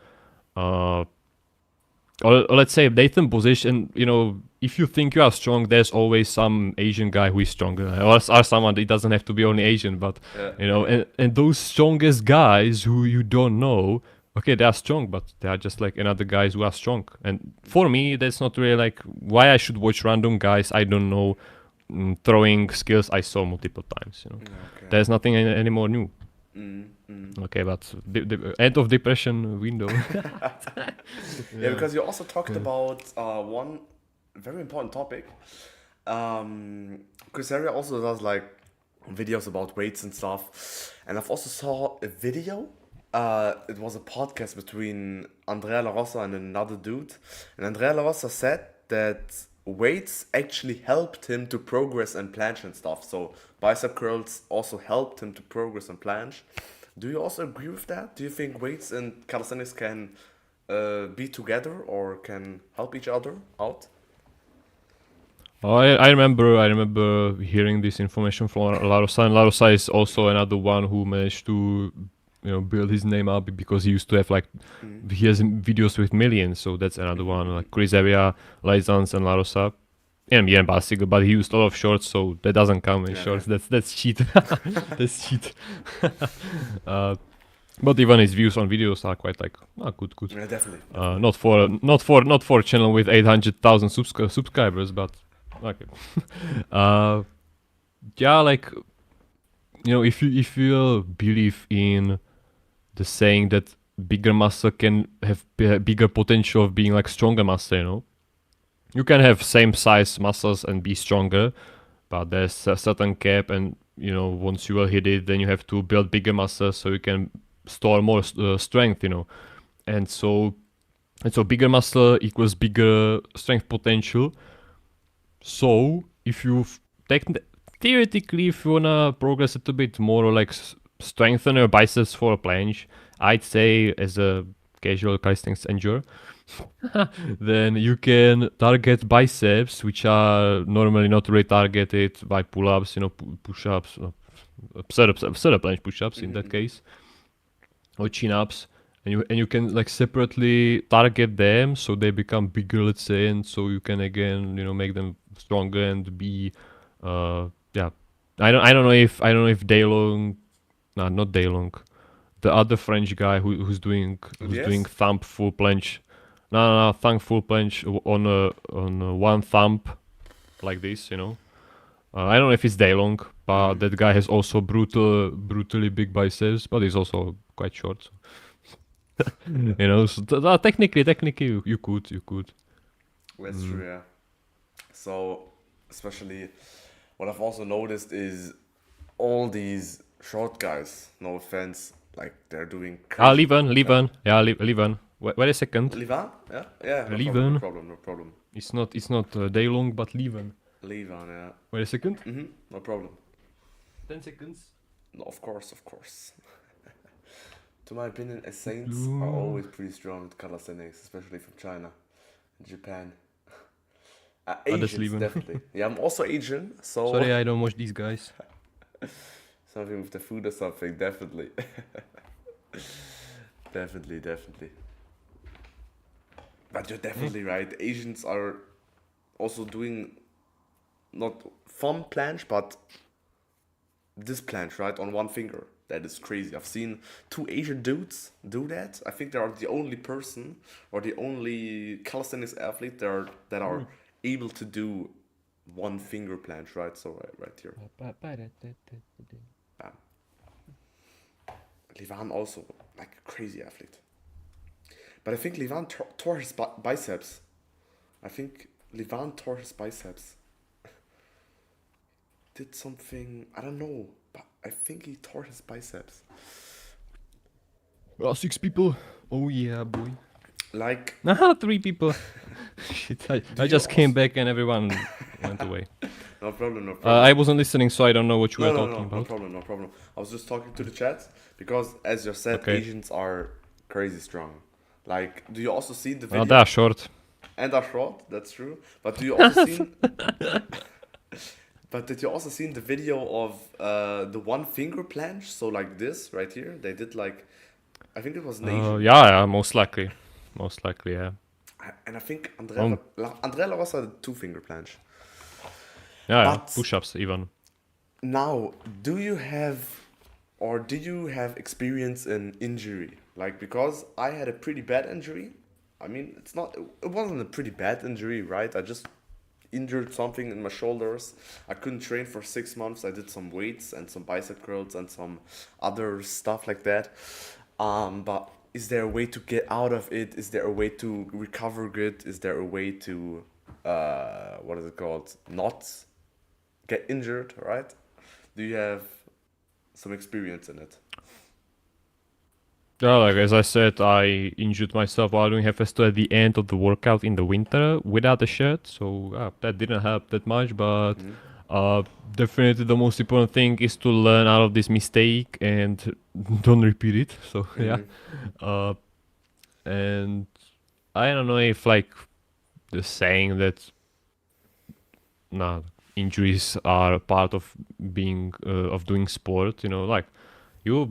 S2: or let's say Dayton position, you know, if you think you are strong, there's always some Asian guy who is stronger, or someone. It doesn't have to be only Asian, but
S1: Yeah.
S2: you know, and those strongest guys who you don't know, okay, they are strong, but they are just like another guys who are strong. And for me, that's not really like why I should watch random guys I don't know throwing skills I saw multiple times. You know,
S1: Okay.
S2: there's nothing any more new.
S1: Mm.
S2: Okay, but the end of depression window.
S1: Yeah, because you also talked about one very important topic. Chris Area also does like videos about weights and stuff, and I've also saw a video. It was a podcast between Andrea La Rosa and another dude, and Andrea La Rosa said that weights actually helped him to progress and planche and stuff. So bicep curls also helped him to progress and planche. Do you also agree with that? Do you think weights and calisthenics can be together or can help each other out?
S2: Oh, I remember hearing this information from Larosa, and Larosa is also another one who managed to, you know, build his name up because he used to have like he has videos with millions, so that's another one like Chris Avia, Lysans, and Larosa. And yeah, bicycle, but he used a lot of shorts, so that doesn't count in
S1: Yeah,
S2: shorts. That's cheat. That's cheat. But even his views on videos are quite like good.
S1: Yeah, definitely.
S2: Not for a channel with 800,000 subscribers, but okay. Yeah, like you know, if you believe in the saying that bigger muscle can have bigger potential of being like stronger muscle, you know, you can have same size muscles and be stronger, but there's a certain cap, and you know, once you will hit it, then you have to build bigger muscles so you can store more strength, you know, and so bigger muscle equals bigger strength potential. So if you theoretically, if you wanna progress it a bit more, or like strengthen your biceps for a planche, I'd say as a casual calisthenics enjoyer, then you can target biceps, which are normally not really targeted by pull-ups, you know, push-ups, pseudo planche push-ups in that case, or chin-ups, and you can like separately target them so they become bigger, let's say, and so you can again, you know, make them stronger and be, yeah. I don't know if Daylong, no, not Daylong, the other French guy who's doing
S1: Yes?
S2: thumb full planche. No, thumb full planche on one thumb, like this, you know. I don't know if it's Daylong, but that guy has also brutally big biceps, but he's also quite short. So. You know, so technically, you could.
S1: That's true, yeah. So, especially what I've also noticed is all these short guys, no offense, like they're doing crazy.
S2: Levan. Yeah, Levan. Wait a second.
S1: Livan? Yeah, no
S2: Levan.
S1: problem, no problem.
S2: It's not Daylong, but Levan.
S1: Livan, yeah.
S2: Wait a second.
S1: No problem.
S2: 10 seconds.
S1: No, of course. To my opinion, Saints are always pretty strong with calisthenics, especially from China and Japan.
S2: That's
S1: Asians,
S2: Livan.
S1: definitely. Yeah, I'm also Asian, so
S2: Sorry, I don't watch these guys.
S1: something with the food or something, definitely. Definitely. But you're definitely right. Asians are also doing not thumb planche, but this planche, right, on one finger. That is crazy. I've seen 2 Asian dudes do that. I think they are the only person or the only calisthenics athlete that are able to do one finger planche, right? So right here. Bam. Livan also like a crazy athlete. But I think Livan tore his biceps. Did something, I don't know, but I think he tore his biceps.
S2: Well, 6 people. Oh yeah, boy.
S1: Like,
S2: 3 people. Shit, I just came back and everyone went away.
S1: no problem.
S2: I wasn't listening, so I don't know what you were
S1: No,
S2: talking about.
S1: no problem. I was just talking to the chat because, as you said,
S2: Okay.
S1: Asians are crazy strong. Like, do you also see the video?
S2: They are short.
S1: And are short, that's true. But do you also seen? But did you also seen the video of the one finger planche? So like this right here, they did like, I think it was an Asian.
S2: Yeah, most likely, yeah.
S1: And I think
S2: Um,
S1: Andrea was a two-finger planche.
S2: yeah,
S1: But
S2: push-ups even.
S1: now, do you have or did you have experience in injury? Like, because I had a pretty bad injury. I mean, it wasn't a pretty bad injury, right? I just injured something in my shoulders. I couldn't train for 6 months. I did some weights and some bicep curls and some other stuff like that. But is there a way to get out of it? Is there a way to recover good? Is there a way to, what is it called? Not get injured, right? Do you have some experience in it?
S2: Yeah, like as I said, I injured myself while doing Hefesto at the end of the workout in the winter without a shirt, so that didn't help that much. But
S1: Mm-hmm.
S2: uh, definitely the most important thing is to learn out of this mistake and don't repeat it. So yeah,
S1: Mm-hmm.
S2: uh, and I don't know if like the saying that nah, injuries are a part of being of doing sport. Like you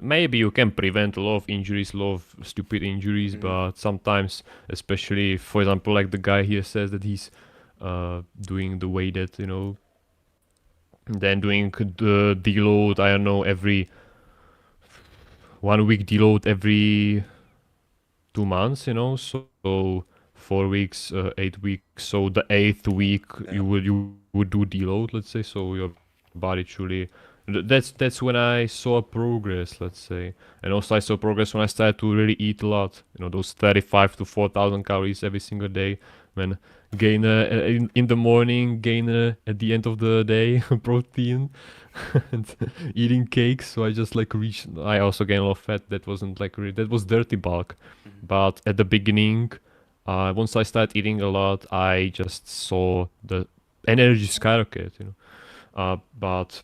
S2: maybe you can prevent a lot of injuries, a lot of stupid injuries,
S1: Mm-hmm.
S2: but sometimes, especially for example, like the guy here says that he's doing the weighted, then doing the deload. I don't know, every 1 week deload every 2 months, so 4 weeks, 8 weeks. So the eighth week
S1: Yeah.
S2: you would do deload, let's say. So your body truly. That's when I saw progress, let's say, and also I saw progress when I started to really eat a lot. Those 35 to 4,000 calories every single day. When gainer in the morning, gainer at the end of the day, protein, and eating cakes. So I just like reached. I also gained a lot of fat. That wasn't like really, that was dirty bulk.
S1: Mm-hmm.
S2: But at the beginning, once I started eating a lot, I just saw the energy skyrocket. But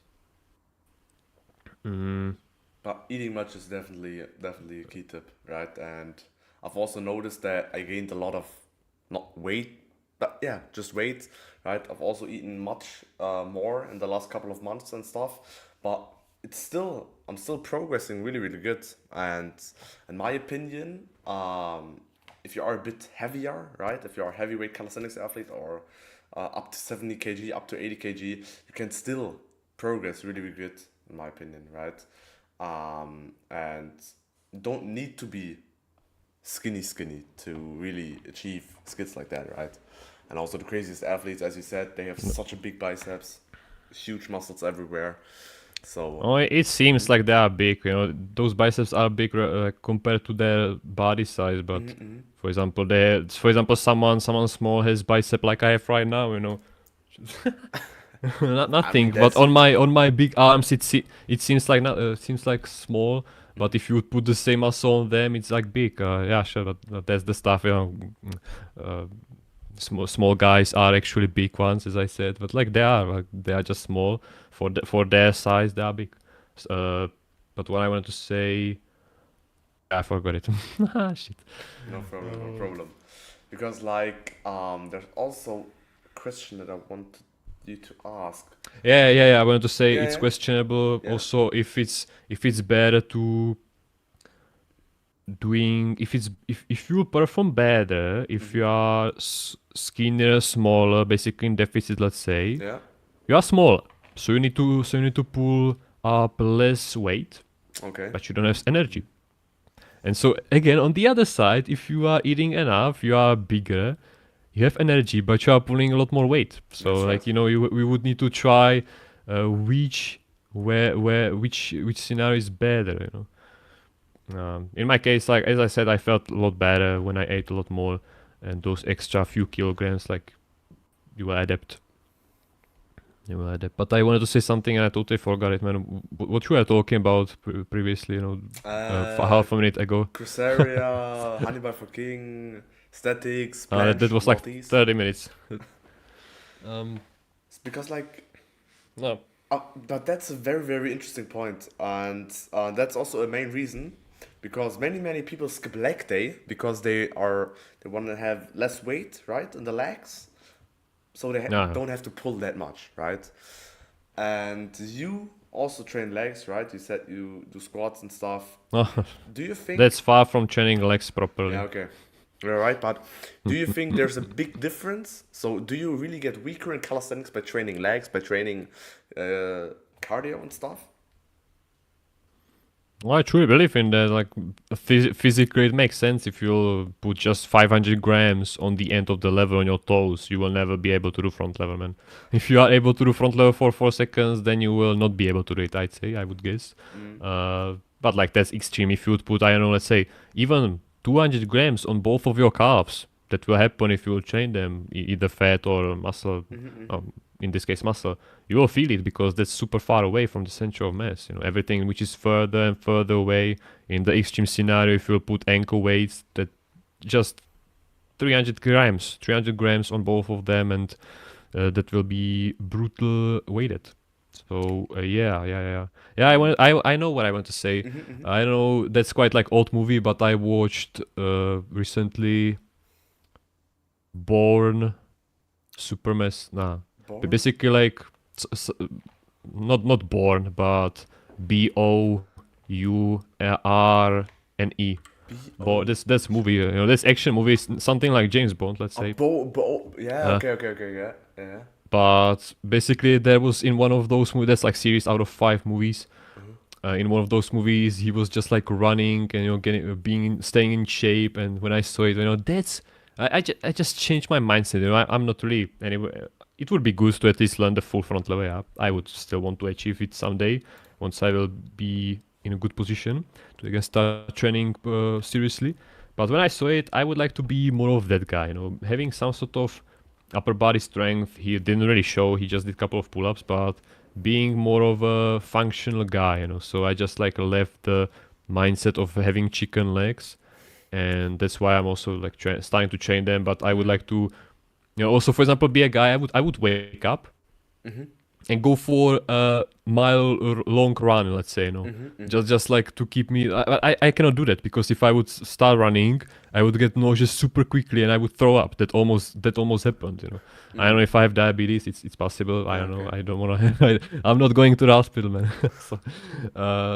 S2: mm,
S1: But eating much is definitely a key tip, right? And I've also noticed that I gained a lot of not weight, but yeah, just weight, right? I've also eaten much more in the last couple of months and stuff, but I'm still progressing really good. And in my opinion, if you are a bit heavier, right? If you are a heavyweight calisthenics athlete or up to 70 kg, up to 80 kg, you can still progress really good, in my opinion, right? And don't need to be skinny to really achieve skills like that, right? And also the craziest athletes, as you said, they have such a big biceps, huge muscles everywhere. So,
S2: oh, it seems like they are big. Those biceps are big compared to their body size. But
S1: mm-hmm.
S2: for example, someone small has bicep like I have right now. Not
S1: I mean
S2: nothing, but
S1: that's
S2: on my big arms, it seems like not seems like small. But if you would put the same muscle on them, it's like big. Yeah, sure, but that's the stuff. Uh, small guys are actually big ones, as I said. But like they are just small for their size. They are big. Uh, but what I wanted to say, I forgot it. Ah, shit.
S1: no problem, no problem. Because like there's also a question that I wanted you to ask.
S2: Yeah. I wanted to say
S1: Yeah,
S2: it's
S1: yeah,
S2: questionable
S1: yeah.
S2: also if it's better to doing if you perform better if
S1: Mm-hmm.
S2: you are skinnier, smaller, basically in deficit, let's say.
S1: Yeah.
S2: You are small, so you need to pull up less weight,
S1: Okay.
S2: but you don't have energy. And so again, on the other side, if you are eating enough, you are bigger, you have energy, but you are pulling a lot more weight. So
S1: That's right.
S2: like we would need to try which scenario is better. In my case, like as I said, I felt a lot better when I ate a lot more, and those extra few kilograms, like you will adapt. You will adapt. But I wanted to say something and I totally forgot it, man. What you were talking about previously, for
S1: Uh,
S2: half a minute ago.
S1: Crusaria, Hannibal for King, Statics,
S2: That
S1: Planche,
S2: was like
S1: Maltese.
S2: 30 minutes. um,
S1: It's because like,
S2: no.
S1: but that's a very interesting point, and that's also a main reason, because many people skip leg day because they want to have less weight, right, in the legs, so they
S2: Yeah.
S1: don't have to pull that much, right? And you also train legs, right? You said you do squats and stuff.
S2: No,
S1: Do you think?
S2: that's far from training legs
S1: Yeah,
S2: properly.
S1: okay. All right, but do you think there's a big difference? So do you really get weaker in calisthenics by training legs, by training cardio and stuff?
S2: Well, I truly believe in that. Like physically, it makes sense if you put just 500 grams on the end of the lever on your toes. You will never be able to do front lever, man. If you are able to do front lever for 4 seconds, then you will not be able to do it. I'd say, I would guess. But like that's extreme. If you would put, I don't know, let's say even 200 grams on both of your calves, that will happen if you will train them, either fat or muscle. In this case, muscle. You will feel it because that's super far away from the center of mass. You know, everything which is further and further away. In the extreme scenario, if you put ankle weights, that just 300 grams on both of them, and that will be brutal weighted. So yeah. I know what I want to say. I know that's quite like old movie, but I watched recently Born Supermass. Nah,
S1: Born?
S2: basically like not Born, but Bourne. But that's movie. You know, this action movie is something like James Bond, let's say.
S1: Yeah,
S2: Uh,
S1: okay, yeah.
S2: But basically, there was in one of those movies. That's like series out of 5 movies. In one of those movies, he was just like running and staying in shape. And when I saw it, that's I just changed my mindset. I'm not really anyway. It would be good to at least learn the full front lever. Yeah. I would still want to achieve it someday once I will be in a good position to again start training seriously. But when I saw it, I would like to be more of that guy. Having some sort of upper body strength. He didn't really show. He just did a couple of pull-ups, but being more of a functional guy. So I just like left the mindset of having chicken legs, and that's why I'm also like starting to train them. But I would like to, also for example, be a guy. I would wake up and go for a mile long run, let's say, just like to keep me. I cannot do that because if I would start running, I would get nauseous super quickly and I would throw up. That almost happened. I don't know if I have diabetes. It's possible. I don't know. I don't want to. I'm not going to the hospital, man.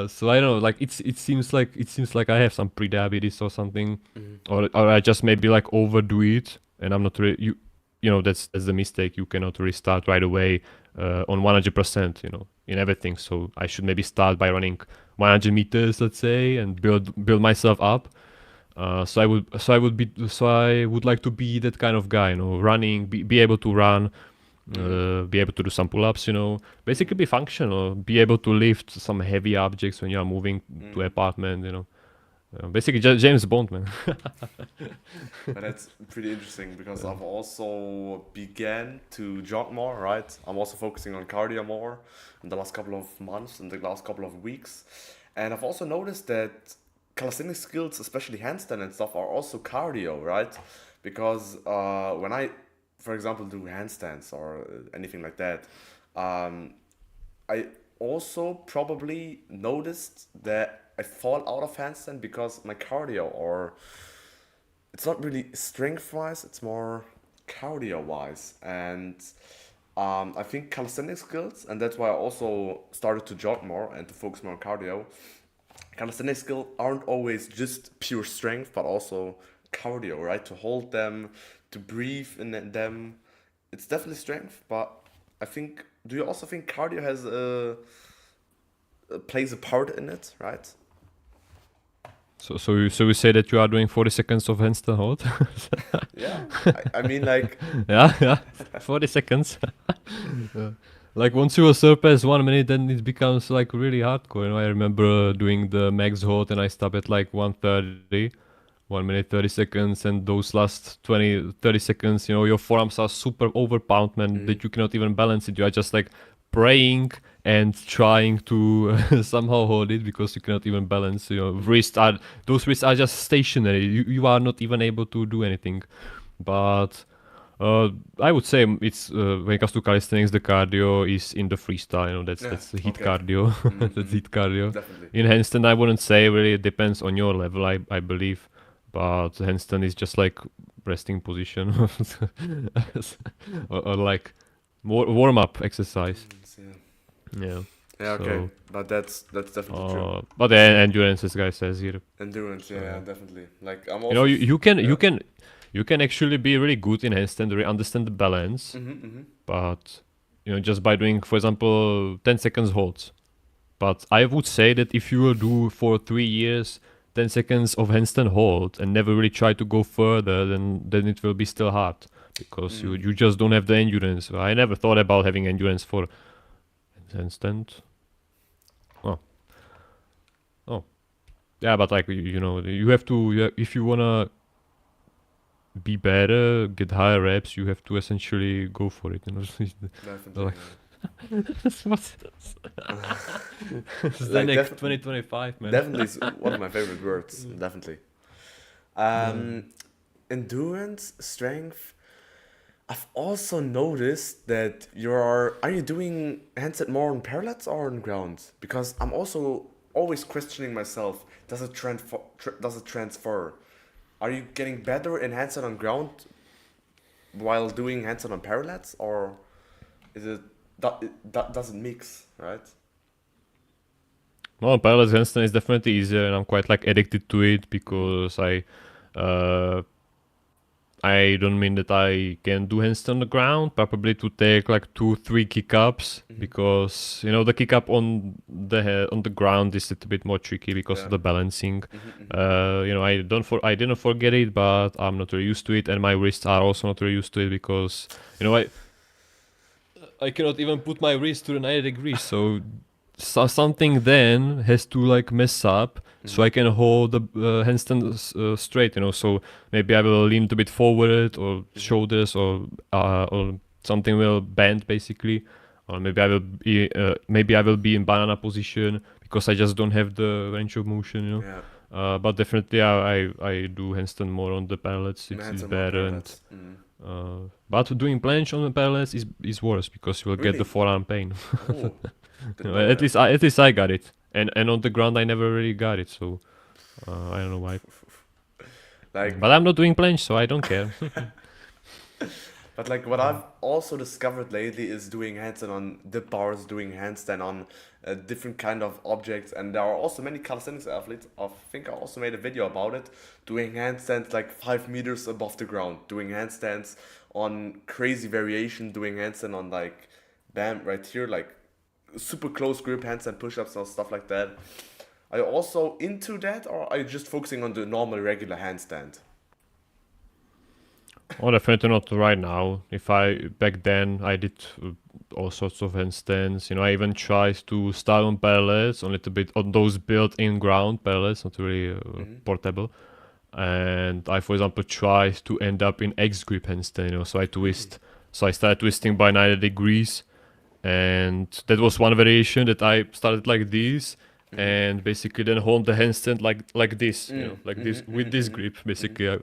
S2: So I don't know. Like it seems like I have some pre-diabetes or something, or I just maybe like overdo it, and I'm not really that's the mistake. You cannot really start right away on 100%, in everything. So I should maybe start by running 100 meters, let's say, and build myself up. So I would like to be that kind of guy, running, be able to run, be able to do some pull-ups, basically be functional, be able to lift some heavy objects when you are moving to apartment, basically James Bond, man.
S1: But that's pretty interesting because I've also began to jog more, right? I'm also focusing on cardio more in the last couple of months, in the last couple of weeks. And I've also noticed that calisthenics skills, especially handstand and stuff, are also cardio, right? Because when I, for example, do handstands or anything like that, I also probably noticed that I fall out of handstand because my cardio, or it's not really strength wise, it's more cardio wise. And I think calisthenics skills, and that's why I also started to jog more and to focus more on cardio. Calisthenics skills aren't always just pure strength, but also cardio, right? To hold them, to breathe in them. It's definitely strength, but I think, do you also think cardio has plays a part in it, right?
S2: So we say that you are doing 40 seconds of handstand hold.
S1: Yeah, I mean like
S2: yeah, 40 seconds. Like once you will surpass 1 minute, then it becomes like really hardcore. I remember doing the max hold and I stopped at like 1:30, 1 minute 30 seconds, and those last 30 seconds, your forearms are super overpowered, man, that you cannot even balance it. You are just like praying and trying to somehow hold it because you cannot even balance. Those wrists are just stationary. You are not even able to do anything. But I would say it's when it comes to calisthenics, the cardio is in the freestyle. That's the HIIT cardio. That's HIIT cardio.
S1: definitely.
S2: In handstand, I wouldn't say really. It depends on your level, I believe. But handstand is just like resting position or like more warm up exercise.
S1: Yeah.
S2: Yeah.
S1: Yeah, okay,
S2: So,
S1: but that's definitely true.
S2: but the endurance, as guy says here.
S1: Endurance, yeah,
S2: So
S1: definitely. Like I'm
S2: you know,
S1: also,
S2: you
S1: yeah.
S2: can you can actually be really good in handstand, really understand the balance, but you know, just by doing, for example, 10 seconds holds. But I would say that if you will do for 3 years 10 seconds of handstand hold and never really try to go further, then it will be still hard because you just don't have the endurance. I never thought about having endurance for handstand. Oh, oh, yeah, but like you know, you have to if you wanna be better, get higher reps, you have to essentially go for it. You know,
S1: Definitely,
S2: like what's
S1: like
S2: Zdenek 2025, man.
S1: definitely is one of my favorite words. Definitely. Um, endurance, strength. I've also noticed that are you doing handstand more on parallels or on ground? Because I'm also always questioning myself. Does it transfer? Are you getting better in handstand on ground while doing handstand on parallels, or is it that doesn't mix, right?
S2: No, parallel handstand is definitely easier, and I'm quite like addicted to it because uh, I don't mean that I can do handstand on the ground, probably to take like 2, 3 kick ups because you know the kick up on the ground is a little bit more tricky because
S1: Yeah.
S2: of the balancing. You know, I didn't forget it, but I'm not really used to it, and my wrists are also not really used to it because you know I cannot even put my wrist to the 90 degrees, so something then has to like mess up so I can hold the handstand straight, you know. So maybe I will lean a bit forward or shoulders or something will bend basically, or maybe I will be in banana position because I just don't have the range of motion, you know.
S1: Yeah.
S2: But definitely I do handstand more on the pallets. It's
S1: Hands on more
S2: better and
S1: parallels.
S2: but doing planche on the pallets is worse because you will get the
S1: Really?
S2: forearm pain.
S1: Oh, didn't
S2: No,
S1: know that.
S2: at least I got it, and on the ground I never really got it, so I don't know why.
S1: Like,
S2: But I'm not doing planche, so I don't care.
S1: but like what I've also discovered lately is doing handstand on dip bars, doing handstand on different kind of objects, and there are also many calisthenics athletes. I think I also made a video about it, doing handstands like 5 meters above the ground, doing handstands on crazy variation, doing handstand on like, bam, right here, like super close grip handstand push-ups and stuff like that. Are you also into that, or are you just focusing on the normal regular handstand?
S2: Oh, definitely not right now. If I back then I did all sorts of handstands. You know, I even tried to start on pallets, on a little bit on those built-in ground pallets, not really portable. And I, for example, tried to end up in X grip handstand. You know, so I twist. So I started twisting by 90 degrees, and that was one variation that I started like this, and basically then hold the handstand like this, you know, like this with this grip basically.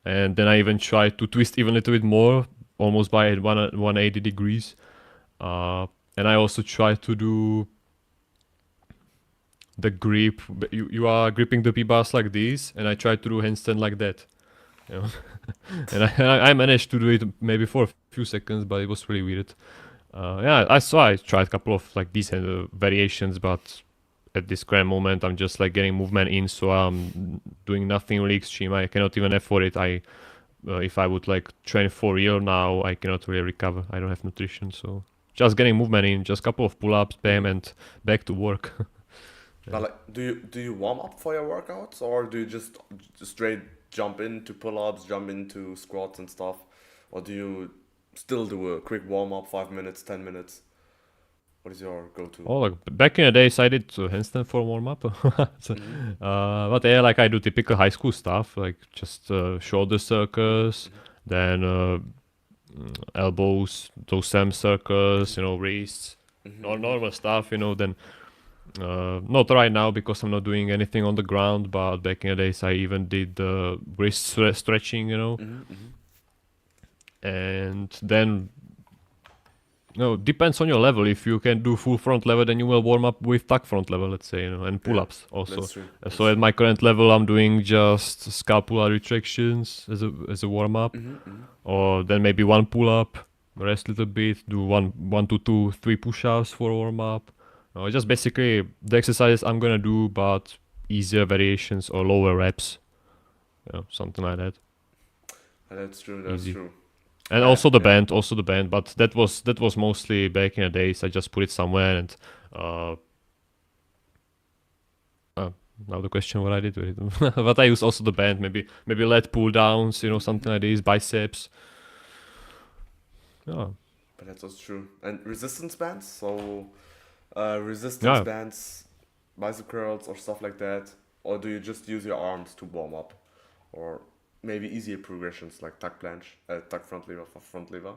S2: And then I even tried to twist even a little bit more, almost by 180 degrees. And I also tried to do the grip. You are gripping the P-bars like this, and I tried to do handstand like that. You know? And I managed to do it maybe for a few seconds, but it was really weird. Yeah, I tried a couple of like these variations, but at this current moment I'm just like getting movement in, so I'm doing nothing really extreme. I cannot even afford it. I If I would like train for real now, I cannot really recover. I don't have nutrition, so just getting movement in, just a couple of pull-ups, bam, and back to work.
S1: But
S2: Yeah.
S1: like, do you warm up for your workouts, or do you just straight jump into pull-ups, jump into squats and stuff, or do you still do a quick warm up, 5 minutes, 10 minutes? What is your go-to?
S2: Oh, like back in the days, I did handstand for warm up. So, but yeah, like I do typical high school stuff, like just shoulder circles, then elbows, those same circles, you know, wrists, normal stuff, you know. Then not right now because I'm not doing anything on the ground, but back in the days, I even did wrist stretching, you know, and then no, depends on your level. If you can do full front level, then you will warm up with tuck front level, let's say, you know, and
S1: Yeah,
S2: pull-ups also.
S1: that's true.
S2: So
S1: That's
S2: at
S1: true.
S2: my current level, I'm doing just scapular retractions as a warm up, or then maybe one pull-up, rest a little bit, do one to two, three push-ups for warm up, Just basically the exercises I'm gonna do, but easier variations or lower reps. Something like that.
S1: That's true. That's
S2: Easy.
S1: true.
S2: And also the band, but that was mostly back in the days. I just put it somewhere, and now the question what I did with it. But I use also the band, maybe lat pull downs, something like this, biceps. Yeah.
S1: But that's also true. And resistance bands, so resistance
S2: Yeah.
S1: bands, bicep curls or stuff like that, or do you just use your arms to warm up, or maybe easier progressions like tuck planche, tuck front lever for front lever?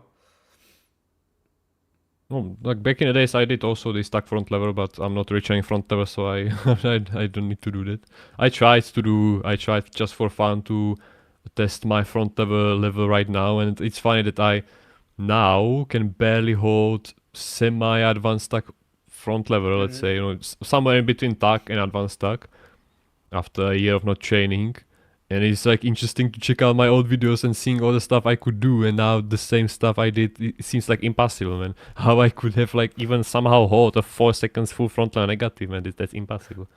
S2: Oh, like back in the days, I did also the stack front lever, but I'm not reaching front lever, so I I don't need to do that. I tried just for fun to test my front level right now, and it's funny that I now can barely hold semi-advanced tuck front lever. Let's say somewhere in between tuck and advanced tuck after a year of not training. And it's like interesting to check out my old videos and seeing all the stuff I could do, and now the same stuff I did, it seems like impossible, man. How I could have like even somehow hold a 4 seconds full frontline negative, man, that's impossible.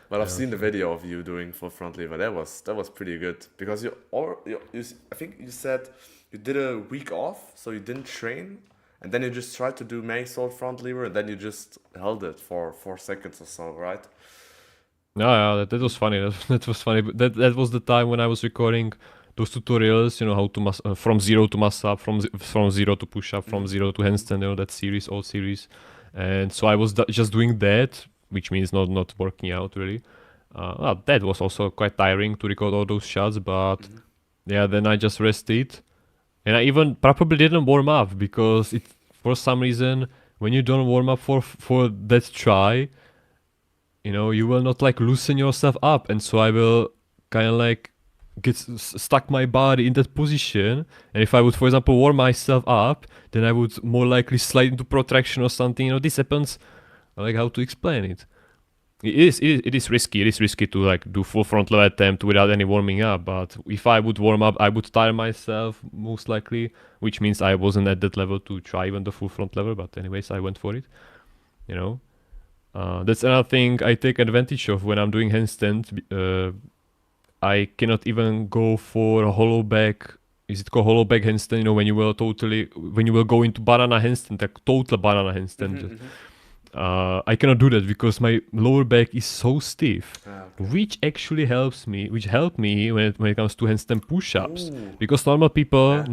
S1: Well, I've seen the video of you doing full front lever. That was pretty good because I think you said you did a week off, so you didn't train, and then you just tried to do main salt front lever, and then you just held it for 4 seconds or so, right?
S2: Yeah, that was funny. That was funny. But that was the time when I was recording those tutorials, how to from zero to muscle up, from zero to push up, from zero to handstand, that series, old series. And so I was just doing that, which means not working out really. Well, that was also quite tiring to record all those shots, but yeah, then I just rested, and I even probably didn't warm up because it for some reason when you don't warm up for that try, you will not like loosen yourself up, and so I will kind of like get stuck my body in that position. And if I would, for example, warm myself up, then I would more likely slide into protraction or something. This happens. Like how to explain it? It is risky. It is risky to like do full front lever attempt without any warming up. But if I would warm up, I would tire myself most likely, which means I wasn't at that level to try even the full front lever. But anyways, I went for it. That's another thing I take advantage of when I'm doing handstand. I cannot even go for a hollow back. Is it called hollow back handstand? When you will go into banana handstand, like total banana handstand. I cannot do that because my lower back is so stiff, which actually helped me when it comes to handstand push-ups. Because normal people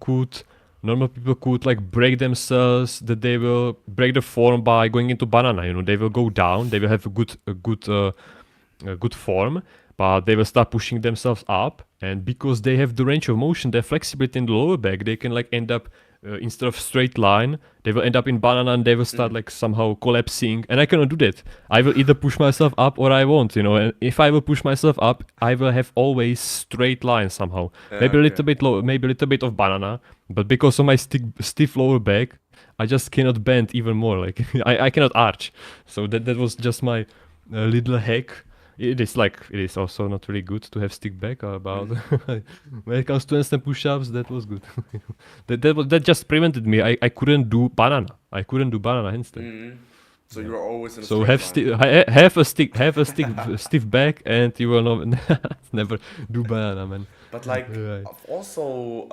S2: could like break themselves, that they will break the form by going into banana. They will go down, they will have a good form, but they will start pushing themselves up, and because they have the range of motion, their flexibility in the lower back, they can like end up instead of straight line, they will end up in banana, and they will start like somehow collapsing, and I cannot do that. I will either push myself up or I won't, and if I will push myself up, I will have always straight line somehow. Maybe a little bit low, maybe a little bit of banana, but because of my stiff lower back, I just cannot bend even more. Like I cannot arch. So that was just my little hack. It is also not really good to have stick back about when it comes to handstand push-ups. That was good. that just prevented me. I couldn't do banana. I couldn't do banana handstand.
S1: So you were always in a
S2: so
S1: straight line.
S2: have a stiff back, and you will never do banana, man.
S1: But like also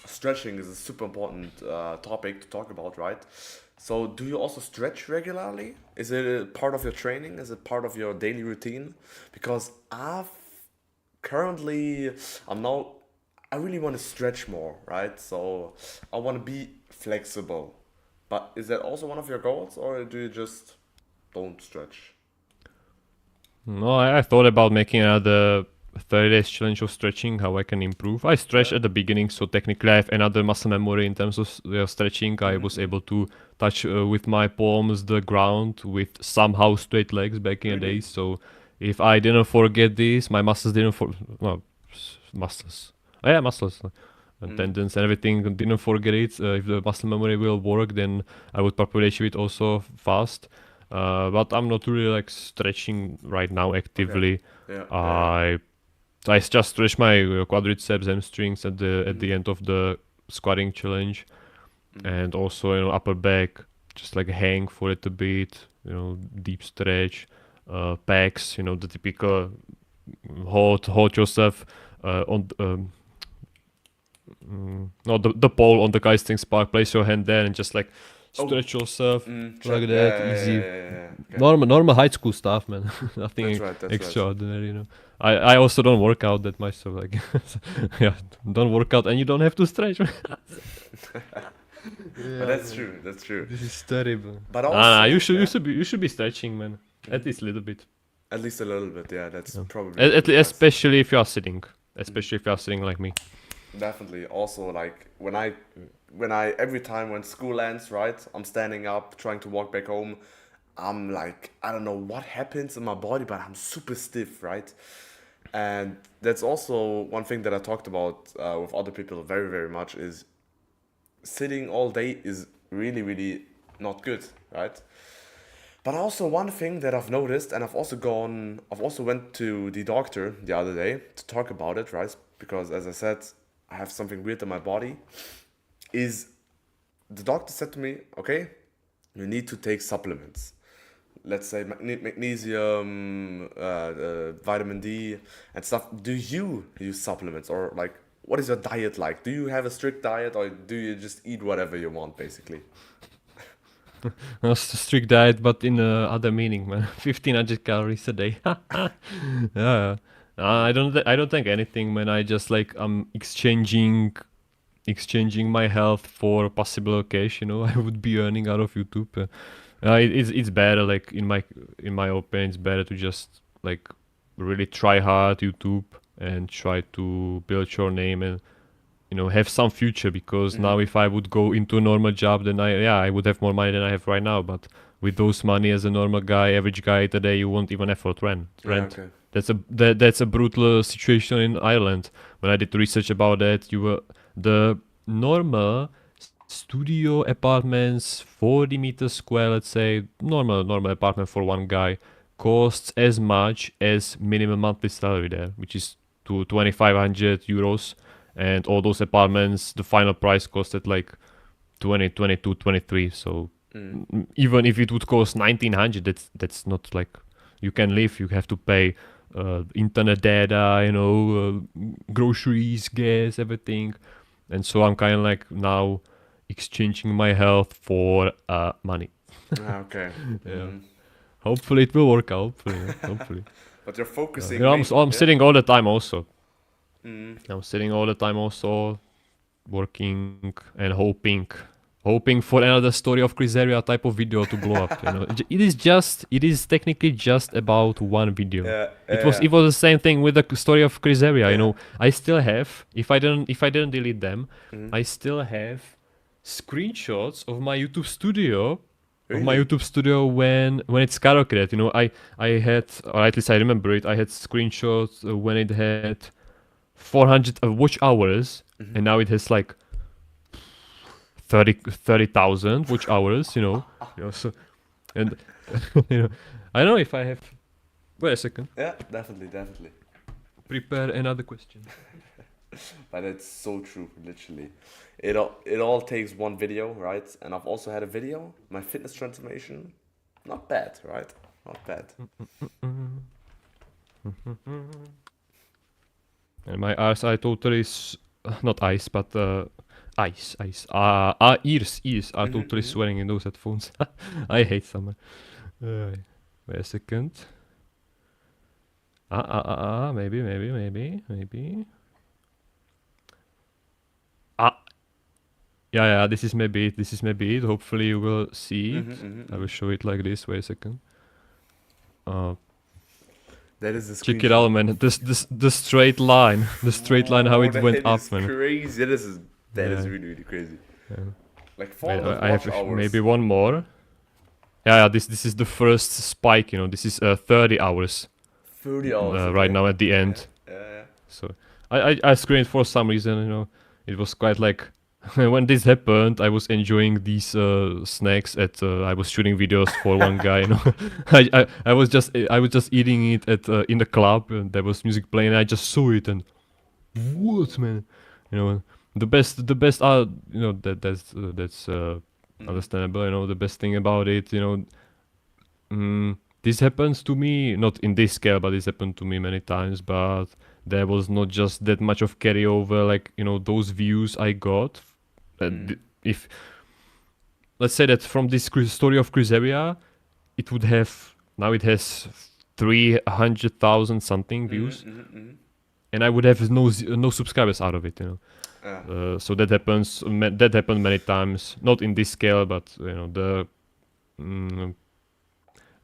S1: stretching is a super important topic to talk about, right? So do you also stretch regularly? Is it a part of your training? Is it part of your daily routine? Because I really want to stretch more, right? So I want to be flexible. But is that also one of your goals, or do you just don't stretch?
S2: No, I thought about making another 30 days challenge of stretching, how I can improve. I stretched at the beginning, so technically I have another muscle memory in terms of stretching. I was able to touch with my palms the ground with somehow straight legs back in the days. So if I didn't forget this, my muscles muscles. Oh, yeah, muscles. And tendons and everything, didn't forget it. If the muscle memory will work, then I would probably achieve it also fast. But I'm not really like stretching right now actively. I just stretch my quadriceps, hamstrings at the end of the squatting challenge, and also upper back, just like hang for it a bit, deep stretch, packs, the typical hold yourself on no, the pole on the calisthenics park, place your hand there and just like stretch yourself like that, easy.
S1: Okay.
S2: Normal high school stuff, man. Nothing
S1: That's right.
S2: extraordinary. I also don't work out that much, so like, yeah, don't work out and you don't have to stretch.
S1: But that's true.
S2: This is terrible.
S1: But also,
S2: you should be stretching, man. At least a little bit.
S1: At least a little bit, yeah. That's probably
S2: especially if you are sitting. Especially if you are sitting like me.
S1: Definitely. Also, like when I every time when school ends, right, I'm standing up trying to walk back home. I'm like, I don't know what happens in my body, but I'm super stiff, right? And that's also one thing that I talked about with other people very, very much is sitting all day is really, really not good, right? But also one thing that I've noticed, and I've also went to the doctor the other day to talk about it, right? Because as I said, I have something weird in my body. Is the doctor said to me, okay, you need to take supplements. Let's say magnesium, vitamin D, and stuff. Do you use supplements, or like, what is your diet like? Do you have a strict diet, or do you just eat whatever you want, basically?
S2: A strict diet, but in other meaning, man. 1500 calories a day. Yeah. I don't think anything, man. I just like I'm exchanging my health for a possible cash. I would be earning out of YouTube. It's better, like in my opinion, it's better to just like really try hard YouTube and try to build your name and have some future, because now if I would go into a normal job, then I would have more money than I have right now. But with those money, as a normal guy, average guy today, you won't even afford rent.
S1: Yeah, okay.
S2: That's a brutal situation in Ireland. When I did research about that, the normal studio apartments, 40 meters square, let's say, normal apartment for one guy, costs as much as minimum monthly salary there, which is to 2,500 euros. And all those apartments, the final price costed like 20, 22, 23. So even if it would cost 1,900, that's not like you can live. You have to pay internet data, groceries, gas, everything. And so I'm kind of like now exchanging my health for money.
S1: Okay.
S2: Yeah. Hopefully it will work out. Hopefully.
S1: But you're focusing.
S2: I'm sitting all the time also. I'm sitting all the time also, working and hoping for another story of Crisaria type of video to blow up. It is technically just about one video. It was the same thing with the story of Crisaria. I still have, if I didn't delete them, I still have screenshots of my YouTube studio.
S1: Really?
S2: Of my YouTube studio when it skyrocketed. I had, or at least I remember it, I had screenshots when it had 400 watch hours, and now it has like 30,000 watch hours. So, and I don't know if I have. Wait a second.
S1: Yeah, definitely.
S2: Prepare another question.
S1: But it's so true, literally. It all takes one video, right? And I've also had a video, my fitness transformation. Not bad, right? Not bad.
S2: And my eyes are totally not ice, but ice. Ears are totally sweating in those headphones. I hate summer. Wait a second. Maybe. Yeah, this is maybe it. Hopefully you will see it. I will show it like this. Wait a second.
S1: That is the
S2: check it out, man. The straight line. The straight line, how it went up, man.
S1: Crazy. That is really, really crazy. Yeah. Like 400
S2: I have
S1: hours.
S2: Maybe one more. Yeah, this is the first spike, this is 30 hours.
S1: 30 hours.
S2: Right now at the end.
S1: Yeah.
S2: So I screened for some reason, it was quite like when this happened, I was enjoying these snacks I was shooting videos for one guy, I was just eating it at in the club, and there was music playing, and I just saw it, and what, man, the best are, that's understandable. You know, the best thing about it, you know, this happens to me, not in this scale, but this happened to me many times. But there was not just that much of carryover, like, you know, those views I got. If let's say that from this story of Cruzeria, it would have, now it has 300,000 something views, and I would have no subscribers out of it, you know. So that happened many times, not in this scale, but you know,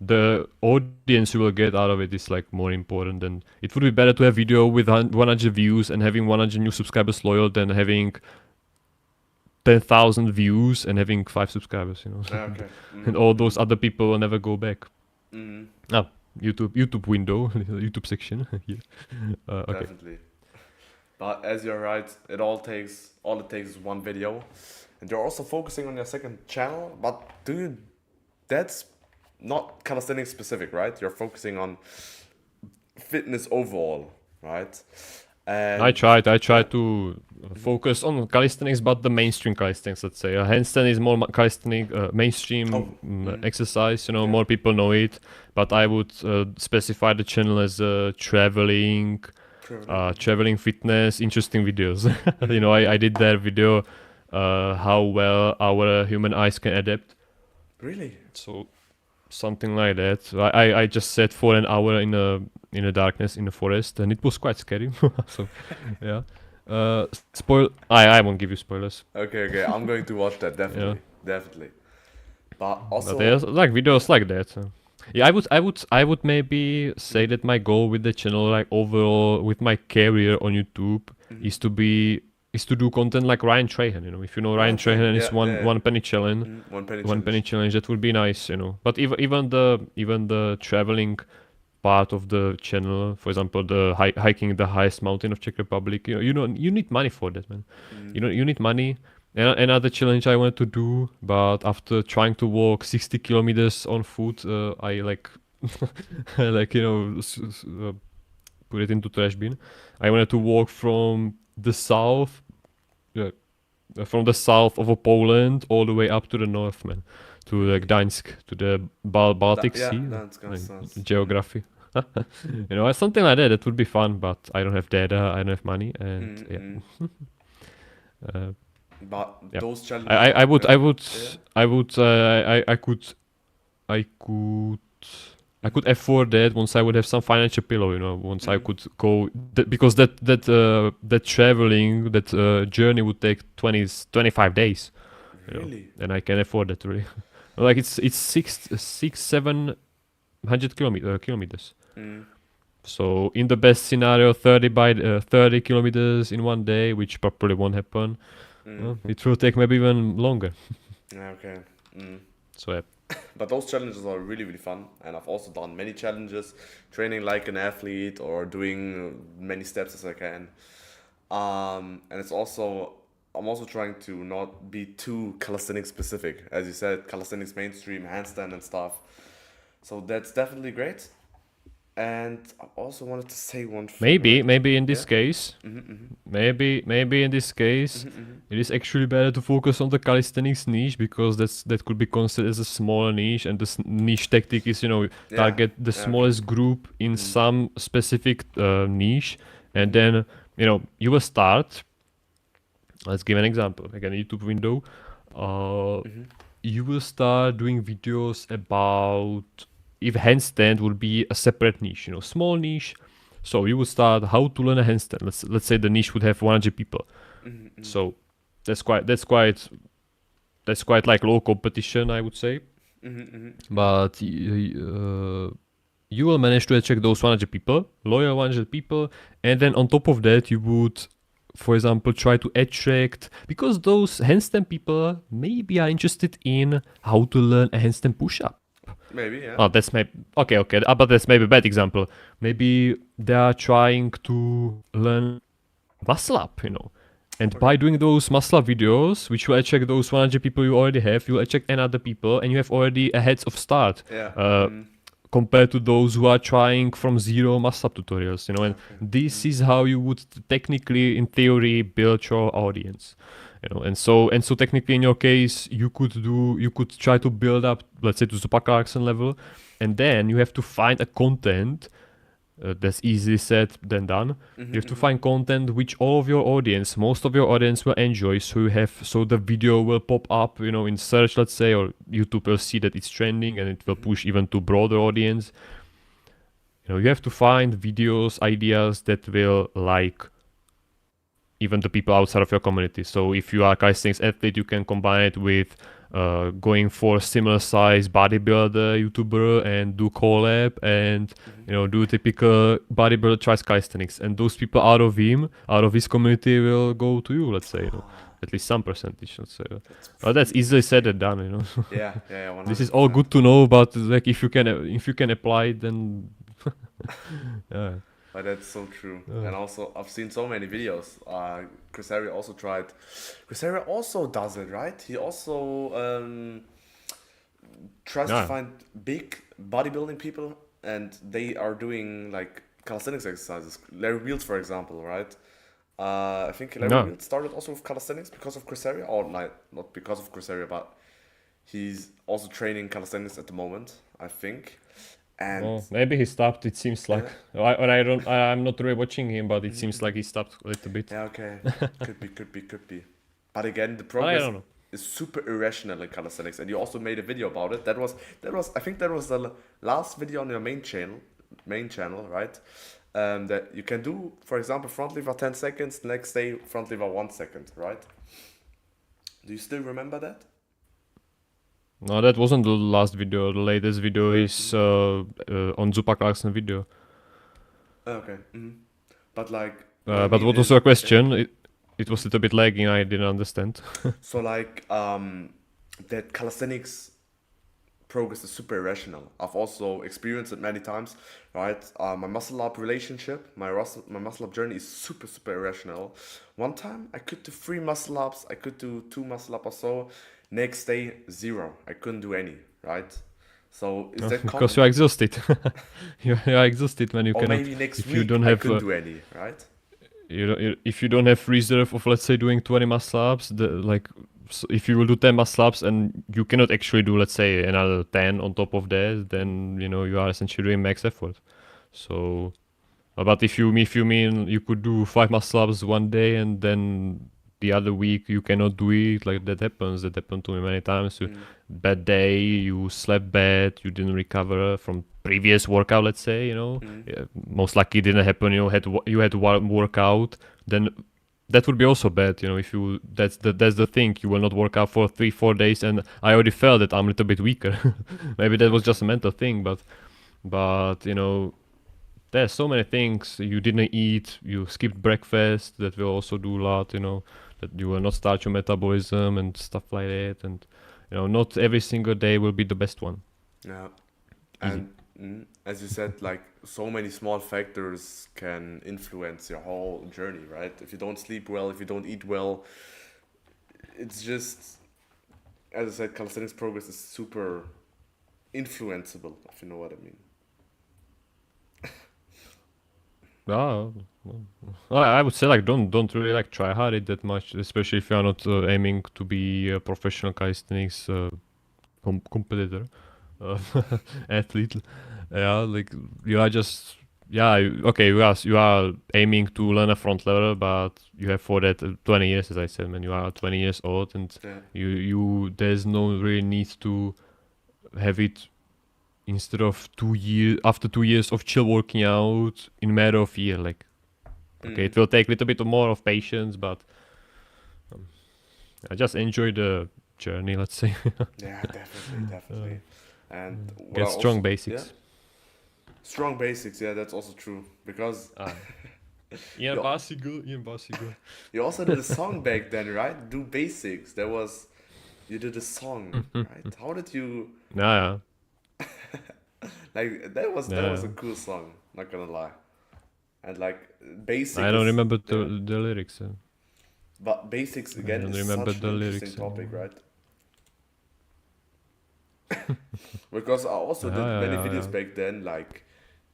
S2: the audience you will get out of it is like more important. And it would be better to have video with 100 views and having 100 new subscribers loyal than having 10,000 views and having 5 subscribers, you know. And all those other people will never go back. YouTube window, YouTube section. Yeah. Okay.
S1: Definitely. But as you're right, all it takes is one video, and you're also focusing on your second channel. But that's not calisthenics specific, right? You're focusing on fitness overall, right? And
S2: I tried to focus on calisthenics, but the mainstream calisthenics, let's say. Handstand is more calisthenic, mainstream exercise, you know, more people know it. But I would specify the channel as traveling fitness, interesting videos. You know, I did that video, how well our human eyes can adapt.
S1: Really?
S2: So something like that. I just sat for an hour in the darkness in the forest, and it was quite scary. So yeah. I won't give you spoilers.
S1: Okay. I'm going to watch that definitely. But also,
S2: but there's like videos like that. Yeah, I would maybe say that my goal with the channel, like overall with my career on YouTube, is to do content like Ryan Trahan. You know, if you know Ryan Trahan and his one penny challenge, one penny challenge, that would be nice. You know, but even the traveling part of the channel, for example, the hiking the highest mountain of Czech Republic, you need money for that, man. You need money. Another challenge I wanted to do, but after trying to walk 60 kilometers on foot, I put it into trash bin. I wanted to walk from the south of Poland all the way up to the north, man, to Gdańsk, to the Baltic Sea. Geography. You know, something like that. That would be fun, but I don't have data, I don't have money, and
S1: but those challenges,
S2: I could afford that once I would have some financial pillow, you know, once I could go, because that traveling, that journey would take 25 days.
S1: Really?
S2: You know, and I can afford that, really. Like it's 700 kilometers. So in the best scenario, 30 kilometers in one day, which probably won't happen. It will take maybe even longer.
S1: Okay.
S2: So yeah.
S1: But those challenges are really, really fun, and I've also done many challenges, training like an athlete or doing many steps as I can. And I'm also trying to not be too calisthenics specific, as you said, calisthenics mainstream, handstand and stuff. So that's definitely great. And I also wanted to say one thing.
S2: Maybe in this case, maybe in this case, it is actually better to focus on the calisthenics niche, because that could be considered as a smaller niche, and this niche tactic is, you know, target the smallest group in some specific niche, and then, you know, you will start. Let's give an example. Again, a YouTube window. You will start doing videos about, if handstand would be a separate niche, you know, small niche. So you would start how to learn a handstand. Let's say the niche would have 100 people. So that's quite like low competition, I would say. But you will manage to attract those 100 people, loyal 100 people, and then on top of that you would, for example, try to attract, because those handstand people maybe are interested in how to learn a handstand push-up.
S1: Maybe, yeah.
S2: Oh, that's maybe okay. But that's maybe a bad example. Maybe they are trying to learn muscle up, you know, and by doing those muscle up videos, which will attract those 100 people you already have, you will attract another people, and you have already a head of start. Compared to those who are trying from zero muscle up tutorials, you know, and this is how you would technically, in theory, build your audience. And so technically in your case you could try to build up, let's say, to Super Clarkson level, and then you have to find a content that's easily said than done. You have to find content which most of your audience will enjoy, so the video will pop up, in search, let's say, or YouTube will see that it's trending and it will push even to broader audience. You have to find videos, ideas that will like even the people outside of your community. So if you are a calisthenics athlete, you can combine it with going for similar size bodybuilder YouTuber and do collab and do typical bodybuilder tries calisthenics, and those people out of his community will go to you, let's say, at least some percentage, let's say. That's easily said and done,
S1: Yeah, 100%.
S2: This is all good to know, but like if you can apply it, then yeah.
S1: But that's so true. And also, I've seen so many videos. Chris Harry also tried. Chris Harry also does it, right? He also tries to find big bodybuilding people, and they are doing like calisthenics exercises. Larry Wheels, for example, right? I think Larry Wheels started also with calisthenics because of Chris Harry, or not because of Chris Harry, but he's also training calisthenics at the moment, I think. And
S2: maybe he stopped. It seems like I'm not really watching him, but it seems like he stopped a little bit.
S1: Yeah, okay, could be. But again, the progress is super irrational in calisthenics, and you also made a video about it. That was I think that was the last video on your main channel, right? That you can do, for example, front lever 10 seconds, next day front lever 1 second, right? Do you still remember that?
S2: No, that wasn't the last video. The latest video is on Zupa Clarkson video.
S1: Okay. But like.
S2: But what was your question? It was a little bit lagging. I didn't understand.
S1: So like that calisthenics progress is super irrational. I've also experienced it many times, right? My muscle up relationship, my muscle up journey is super irrational. One time I could do 3 muscle ups, I could do 2 muscle up or so. Next day, 0. I couldn't do any, right? So is that common?
S2: Because you're exhausted. you're exhausted when you
S1: or
S2: cannot.
S1: Maybe next
S2: if
S1: week
S2: you don't
S1: I
S2: have,
S1: couldn't do any, right?
S2: If you don't have reserve of, let's say, doing 20 muscle ups, so if you will do 10 muscle ups and you cannot actually do, let's say, another 10 on top of that, then you are essentially doing max effort. So, but if you mean you could do 5 muscle ups one day and then the other week you cannot do it, like that happened to me many times. Bad day, you slept bad, you didn't recover from previous workout, let's say, most likely it didn't happen. You had one workout, then that would be also bad. If you that's the thing, you will not work out for 3-4 days, and I already felt that I'm a little bit weaker. Maybe that was just a mental thing, but there's so many things. You didn't eat, you skipped breakfast, that will also do a lot, that you will not start your metabolism and stuff like that, and not every single day will be the best one.
S1: Yeah. And as you said, like, so many small factors can influence your whole journey, right? If you don't sleep well, if you don't eat well, it's just, as I said, calisthenics progress is super influenceable, if you know what I mean.
S2: I would say, like, don't really like try hard it that much, especially if you are not aiming to be a professional calisthenics competitor, athlete. Yeah, like you are just okay. You are aiming to learn a front lever, but you have for that 20 years, as I said, man. You are 20 years old, and you there's no really need to have it. Instead of 2 years, after 2 years of chill working out in a matter of a year, like, okay, it will take a little bit more of patience, but I just enjoy the journey, let's say.
S1: Yeah, definitely. And
S2: get strong basics.
S1: Yeah? Strong basics, yeah, that's also true, because
S2: Ian Basigo.
S1: You also did a song back then, right? Do basics. You did a song, right? How did you?
S2: Yeah.
S1: Like that was a cool song, not gonna lie. And like basics.
S2: I don't remember the lyrics.
S1: But basics again is such an interesting topic, right? Because I also did many videos back then, like,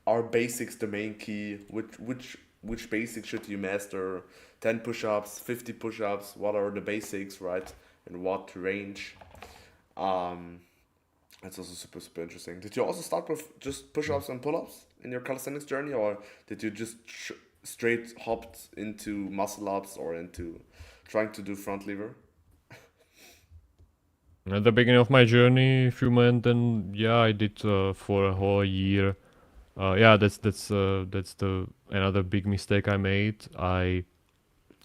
S1: are basics the main key? Which which basics should you master? 10 push-ups, 50 push-ups. What are the basics, right? And what range? Um, that's also super interesting. Did you also start with just push-ups and pull-ups in your calisthenics journey, or did you just straight hopped into muscle-ups or into trying to do front lever?
S2: At the beginning of my journey, a few months, and yeah, I did for a whole year. Yeah, that's the another big mistake I made. I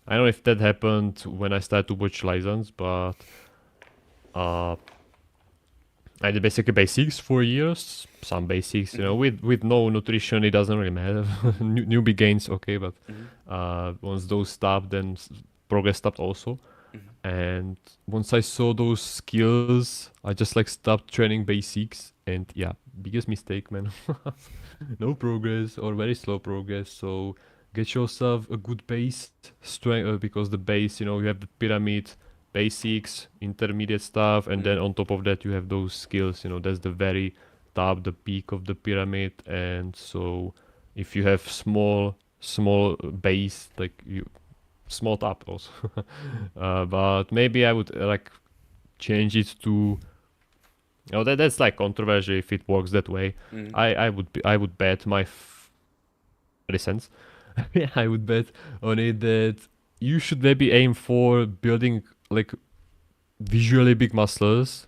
S2: don't know if that happened when I started to watch license, but uh, I did basically basics for years. Some basics, you know, with no nutrition, it doesn't really matter. Newbie gains, okay, but once those stopped, then progress stopped also. And once I saw those skills, I just like stopped training basics. And yeah, biggest mistake, man. No progress or very slow progress. So get yourself a good base strength because the base, you know, you have the pyramid, basics, intermediate stuff, and then on top of that you have those skills. You know, that's the very top, the peak of the pyramid. And so if you have small base, like you small top also. But maybe I would like change it to. Oh, that's like controversial if it works that way. I would bet my 30 cents. I would bet on it that you should maybe aim for building like visually big muscles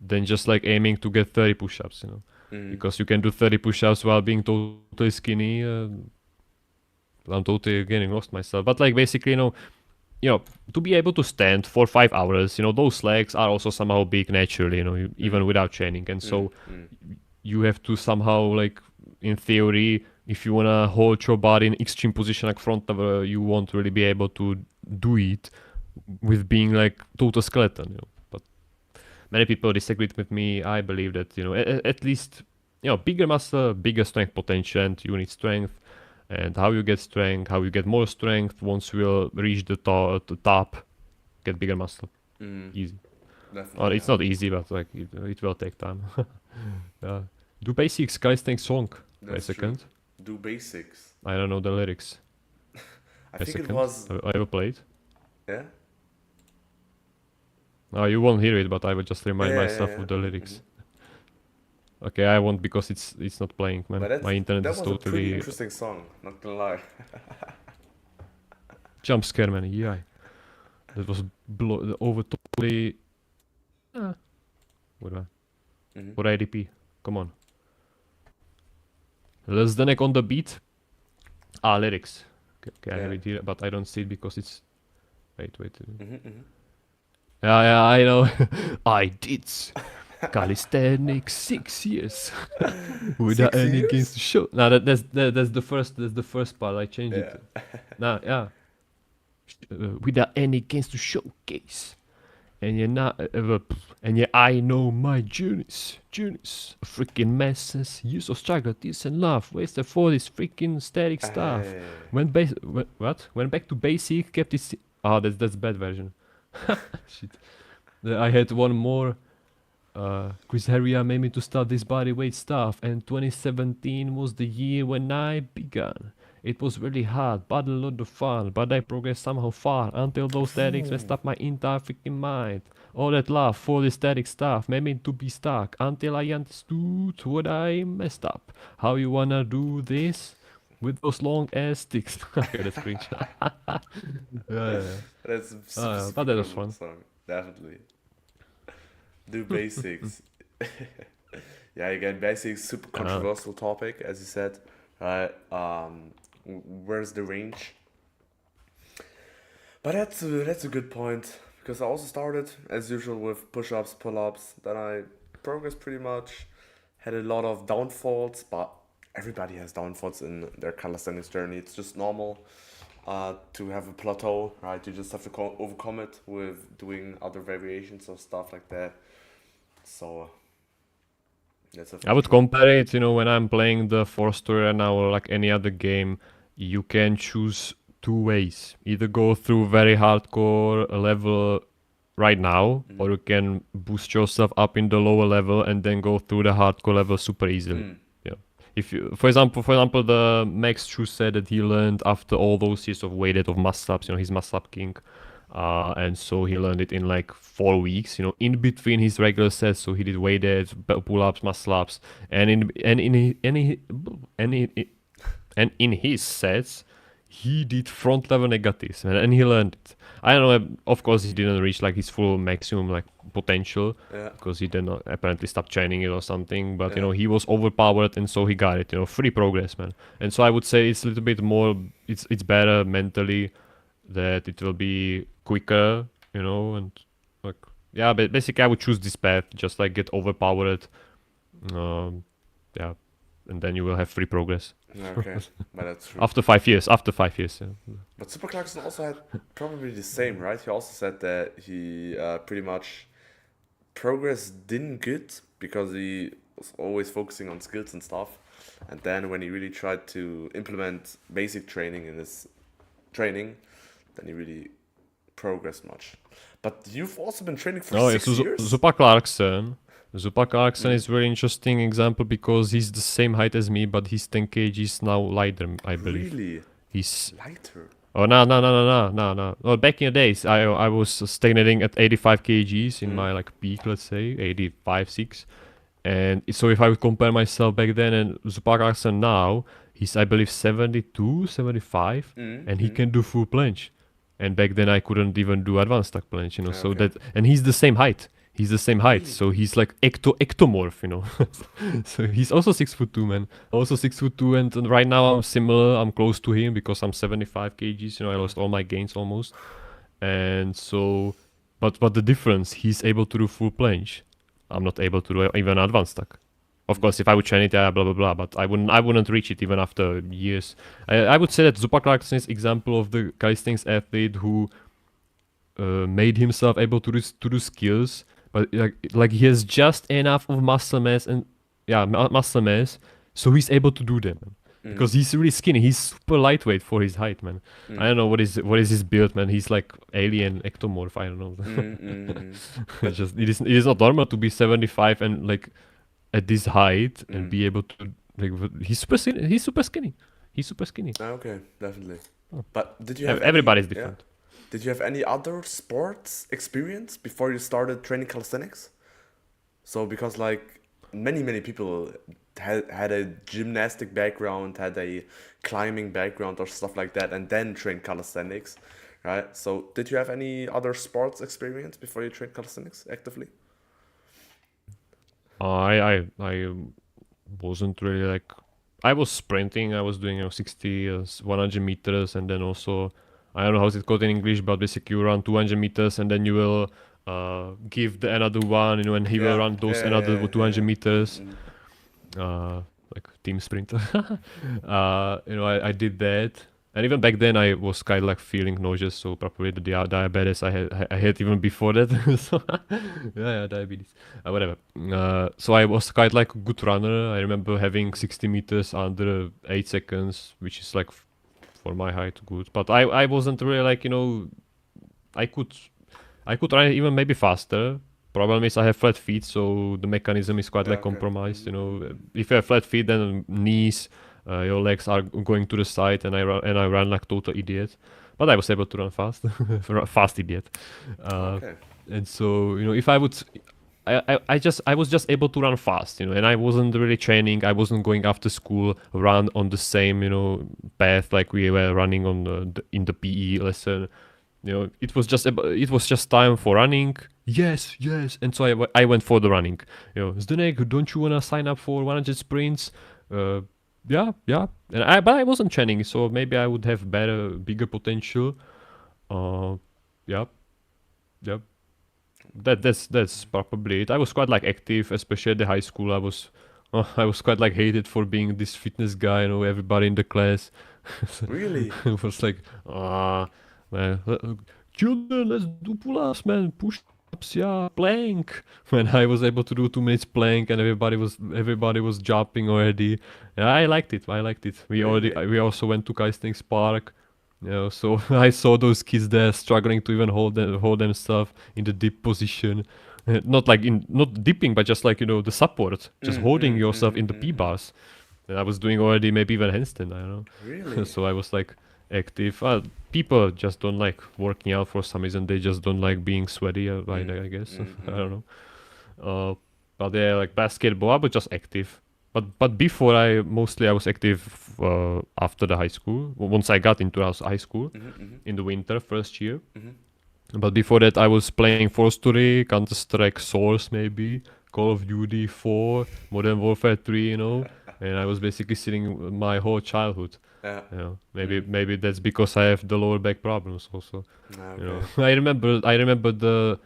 S2: than just like aiming to get 30 push-ups, you know. Because you can do 30 push-ups while being totally skinny. I'm totally getting lost myself. But like basically, you know, to be able to stand for 5 hours, you know, those legs are also somehow big naturally, you know, even without training. And so you have to somehow like, in theory, if you wanna hold your body in extreme position like front lever, you won't really be able to do it with being like total skeleton, you know. But many people disagreed with me. I believe that, you know, at least, you know, bigger muscle, bigger strength potential, and you need strength. And how you get strength, how you get more strength once you will reach the top, get bigger muscle. Easy. Or it's not easy, but like it will take time. Do basics, calisthenics song. Wait a second.
S1: True. Do basics.
S2: I don't know the lyrics.
S1: I think it was.
S2: I will play it.
S1: Yeah.
S2: Oh, you won't hear it, but I will just remind myself of the lyrics. Okay, I won't because it's not playing, man. My internet is totally.
S1: That was a pretty interesting song, not gonna lie.
S2: Jump scare, man. Yeah, that was over totally. What IDP? Come on. Zdenek on the beat. Lyrics. Okay, I have it here, but I don't see it because it's. Wait. Yeah, I know. I did. Calisthenics 6 years without any games to show. No, that's the first part. I changed it. Now, yeah, without any games to showcase, and you're not, and yeah, I know my journeys, freaking messes, use of struggle, this and love, wasted for this freaking static stuff. Went back to basic, kept it. That's bad version. Shit. I had one more. Chris Harria made me to start this bodyweight stuff, and 2017 was the year when I began. It was really hard, but a lot of fun, but I progressed somehow far until those statics messed up my entire freaking mind. All that love for the static stuff made me to be stuck until I understood what I messed up. How you wanna do this? With those long ass sticks. Okay, that's cringe.
S1: That's
S2: but that was fun.
S1: Song. Definitely. Do basics. Yeah, again, basics, super controversial topic, as you said. Where's the range? But that's a good point, because I also started as usual with push-ups, pull-ups. Then I progressed pretty much. Had a lot of downfalls, but everybody has downfalls in their calisthenics journey. It's just normal to have a plateau, right? You just have to overcome it with doing other variations of stuff like that. So
S2: I would compare it, you know, when I'm playing the Forster now or like any other game, you can choose two ways. Either go through very hardcore level right now, or you can boost yourself up in the lower level and then go through the hardcore level super easily. Yeah. if you, for example, the Max Chu said that he learned after all those years of weighted of muscle ups, he's muscle up king, and so he learned it in like 4 weeks, in between his regular sets. So he did weighted, pull ups, muscle ups, and in his sets, he did front lever negatives, and he learned it. I don't know. Of course, he didn't reach like his full maximum like potential because he did not apparently stop training it or something. But he was overpowered, and so he got it. Free progress, man. And so I would say it's a little bit more. It's better mentally that it will be quicker, and like But basically I would choose this path. Just like get overpowered, and then you will have free progress.
S1: Okay, but that's true.
S2: After 5 years, yeah.
S1: But Super Clarkson also had probably the same, right? He also said that he pretty much progress didn't good because he was always focusing on skills and stuff. And then when he really tried to implement basic training in his training, then he really progressed much. But you've also been training for 6 years?
S2: Zupa Clarkson is very interesting example because he's the same height as me, but he's 10 kgs now lighter, I believe.
S1: Really?
S2: He's
S1: lighter?
S2: Oh, no. Well, back in the days, I was stagnating at 85 kgs in my like peak, let's say, 85, 6. And so if I would compare myself back then and Zupa Clarkson now, he's, I believe, 72, 75, and he can do full planche. And back then I couldn't even do advanced tuck planche, so that, and he's the same height. So he's like ectomorph, So he's also 6'2", man. Also 6'2", and right now I'm similar. I'm close to him because I'm 75 kgs. I lost all my gains almost. And so, but the difference, he's able to do full planche. I'm not able to do even advanced tuck. Of course, if I would train it, blah blah blah. But I wouldn't reach it even after years. I would say that Zupa Clarkson is example of the calisthenics athlete who made himself able to do skills. But like he has just enough of muscle mass so he's able to do them, man. Because he's really skinny. He's super lightweight for his height, man. I don't know what is his build, man. He's like alien ectomorph. I don't know. It is not normal to be 75 and like at this height and be able to like he's super skinny.
S1: Okay, definitely. But did you have
S2: everybody's different?
S1: Yeah. Did you have any other sports experience before you started training calisthenics? So because like many people had a gymnastic background, had a climbing background or stuff like that, and then trained calisthenics, right? So did you have any other sports experience before you trained calisthenics actively?
S2: I wasn't really like, I was sprinting. I was doing 60, 100 meters, and then also, I don't know how it's called in English, but basically you run 200 meters and then you will give the another one, and he will run those 200 meters, like team sprint. I did that, and even back then I was kind of like feeling nauseous, so probably the diabetes I had even before that. So diabetes, whatever. So I was kind of like a good runner. I remember having 60 meters under 8 seconds, which is like for my height good, but I wasn't really like, I could run even maybe faster. Problem is I have flat feet, so the mechanism is quite compromised. If you have flat feet, then knees, your legs are going to the side, and I run like total idiot. But I was able to run fast, fast idiot. And so if I would, I was just able to run fast, and I wasn't really training. I wasn't going after school, run on the same, path like we were running on in the PE lesson. It was just time for running. Yes. And so I went for the running. Zdenek, don't you wanna sign up for 100 sprints? Yeah. But I wasn't training, so maybe I would have bigger potential. Yeah. That's probably it. I was quite like active, especially at the high school. I was quite like hated for being this fitness guy. Everybody in the class.
S1: Really?
S2: It was like, man, children, let's do pull-ups, man, push-ups, plank. When I was able to do 2 minutes plank, and everybody was jumping already. Yeah, I liked it. We also went to Calisthenics Park. So I saw those kids there struggling to even hold themselves in the dip position, not dipping, but just like the support, just holding yourself in the P bars. And I was doing already maybe even handstand, I don't know.
S1: Really?
S2: So I was like active. People just don't like working out for some reason. They just don't like being sweaty, I guess. I don't know. But yeah, like basketball, I was just active. But before I was active after the high school. Once I got into high school in the winter, first year. But before that, I was playing Force 3, Counter-Strike Source maybe, Call of Duty 4, Modern Warfare 3, and I was basically sitting my whole childhood.
S1: Yeah.
S2: Maybe that's because I have the lower back problems also.
S1: Okay.
S2: I remember the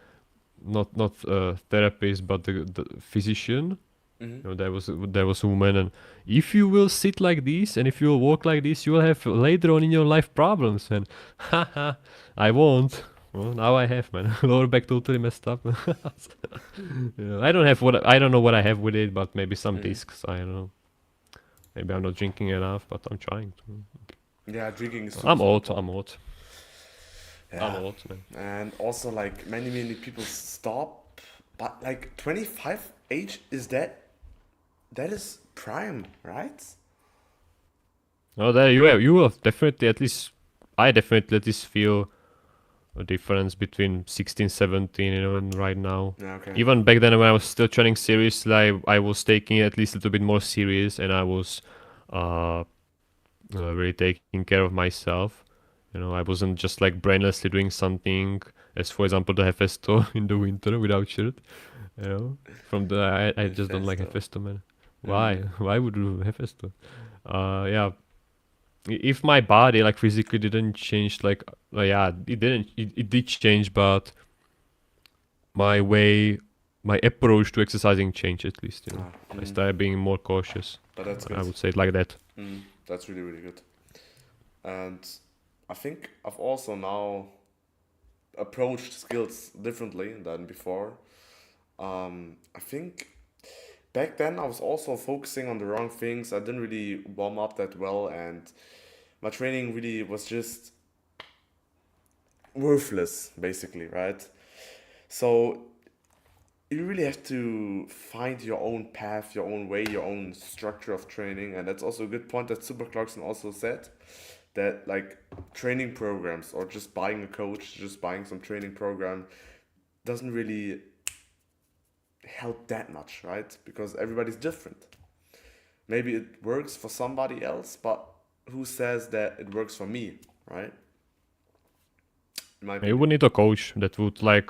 S2: not therapist but the physician. There was a woman, and if you will sit like this and if you will walk like this, you will have later on in your life problems. And haha, I won't. Well, now I have, man. Lower back totally messed up. I don't know what I have with it, but maybe some discs. I don't know. Maybe I'm not drinking enough, but I'm trying to.
S1: Yeah, drinking is super
S2: I'm old.
S1: super.
S2: I'm old.
S1: Yeah.
S2: I'm old, man.
S1: And also, like, many people stop, but like 25 age is that is prime, right?
S2: No, there you have definitely at least. I definitely at least feel a difference between 16, 17, and right now.
S1: Yeah, okay.
S2: Even back then when I was still training seriously, I was taking it at least a little bit more serious, and I was really taking care of myself. I wasn't just like brainlessly doing something, as for example the Hefesto in the winter without shirt. I just don't like
S1: Hefesto.
S2: Hefesto, man. Why? Why would you do Hefesto? Yeah. If my body like physically didn't change, like yeah, it didn't. It did change, but my approach to exercising changed at least. I started being more cautious.
S1: But that's good.
S2: I would say it like that.
S1: That's really, really good. And I think I've also now approached skills differently than before. I think back then I was also focusing on the wrong things. I didn't really warm up that well, and my training really was just worthless, basically, right? So you really have to find your own path, your own way, your own structure of training, and that's also a good point that Super Clarkson also said, that like training programs or just buying a coach, just buying some training program doesn't really help that much, right? Because everybody's different. Maybe it works for somebody else, but who says that it works for me, right? In my
S2: You
S1: opinion.
S2: would need a coach that would like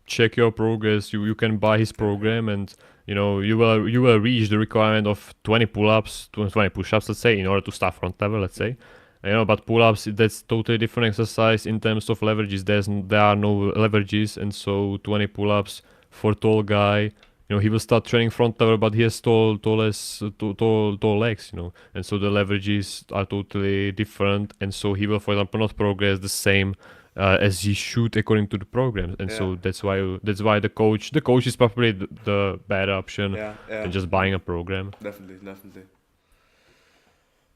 S2: check your progress. You can buy his program, and you will reach the requirement of 20 pull-ups, 20 push-ups, let's say, in order to start front level, let's say. But pull-ups, that's totally different exercise in terms of leverages. There are no leverages, and so 20 pull-ups for tall guy. He will start training front level, but he has tall legs. And so the leverages are totally different, and so he will, for example, not progress the same as he should according to the program. And so that's why the coach is probably the better option than just buying a program.
S1: Definitely.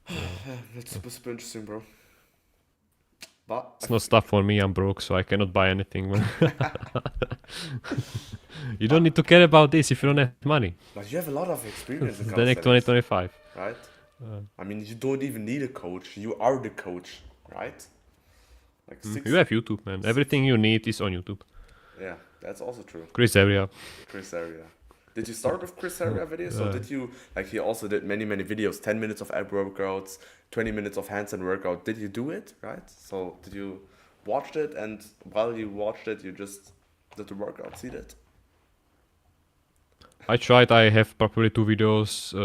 S1: Yeah, that's super interesting, bro. But
S2: It's not stuff for me. I'm broke, so I cannot buy anything. You don't need to care about this if you don't have money.
S1: But you have a lot of experience in
S2: Zdenek
S1: calisthenics,
S2: 2025.
S1: right? I mean, you don't even need a coach. You are the coach, right? Like
S2: You have YouTube, man. Everything you need is on YouTube.
S1: Yeah, that's also true.
S2: Chris Area.
S1: Chris Area. Did you start with Chris Area videos, or did you, like, he also did many videos, 10 minutes of ab workouts, 20 minutes of handstand workout. Did you do it, right? So did you watch it, and while you watched it, you just did the workouts, see that?
S2: I tried. I have probably 2 videos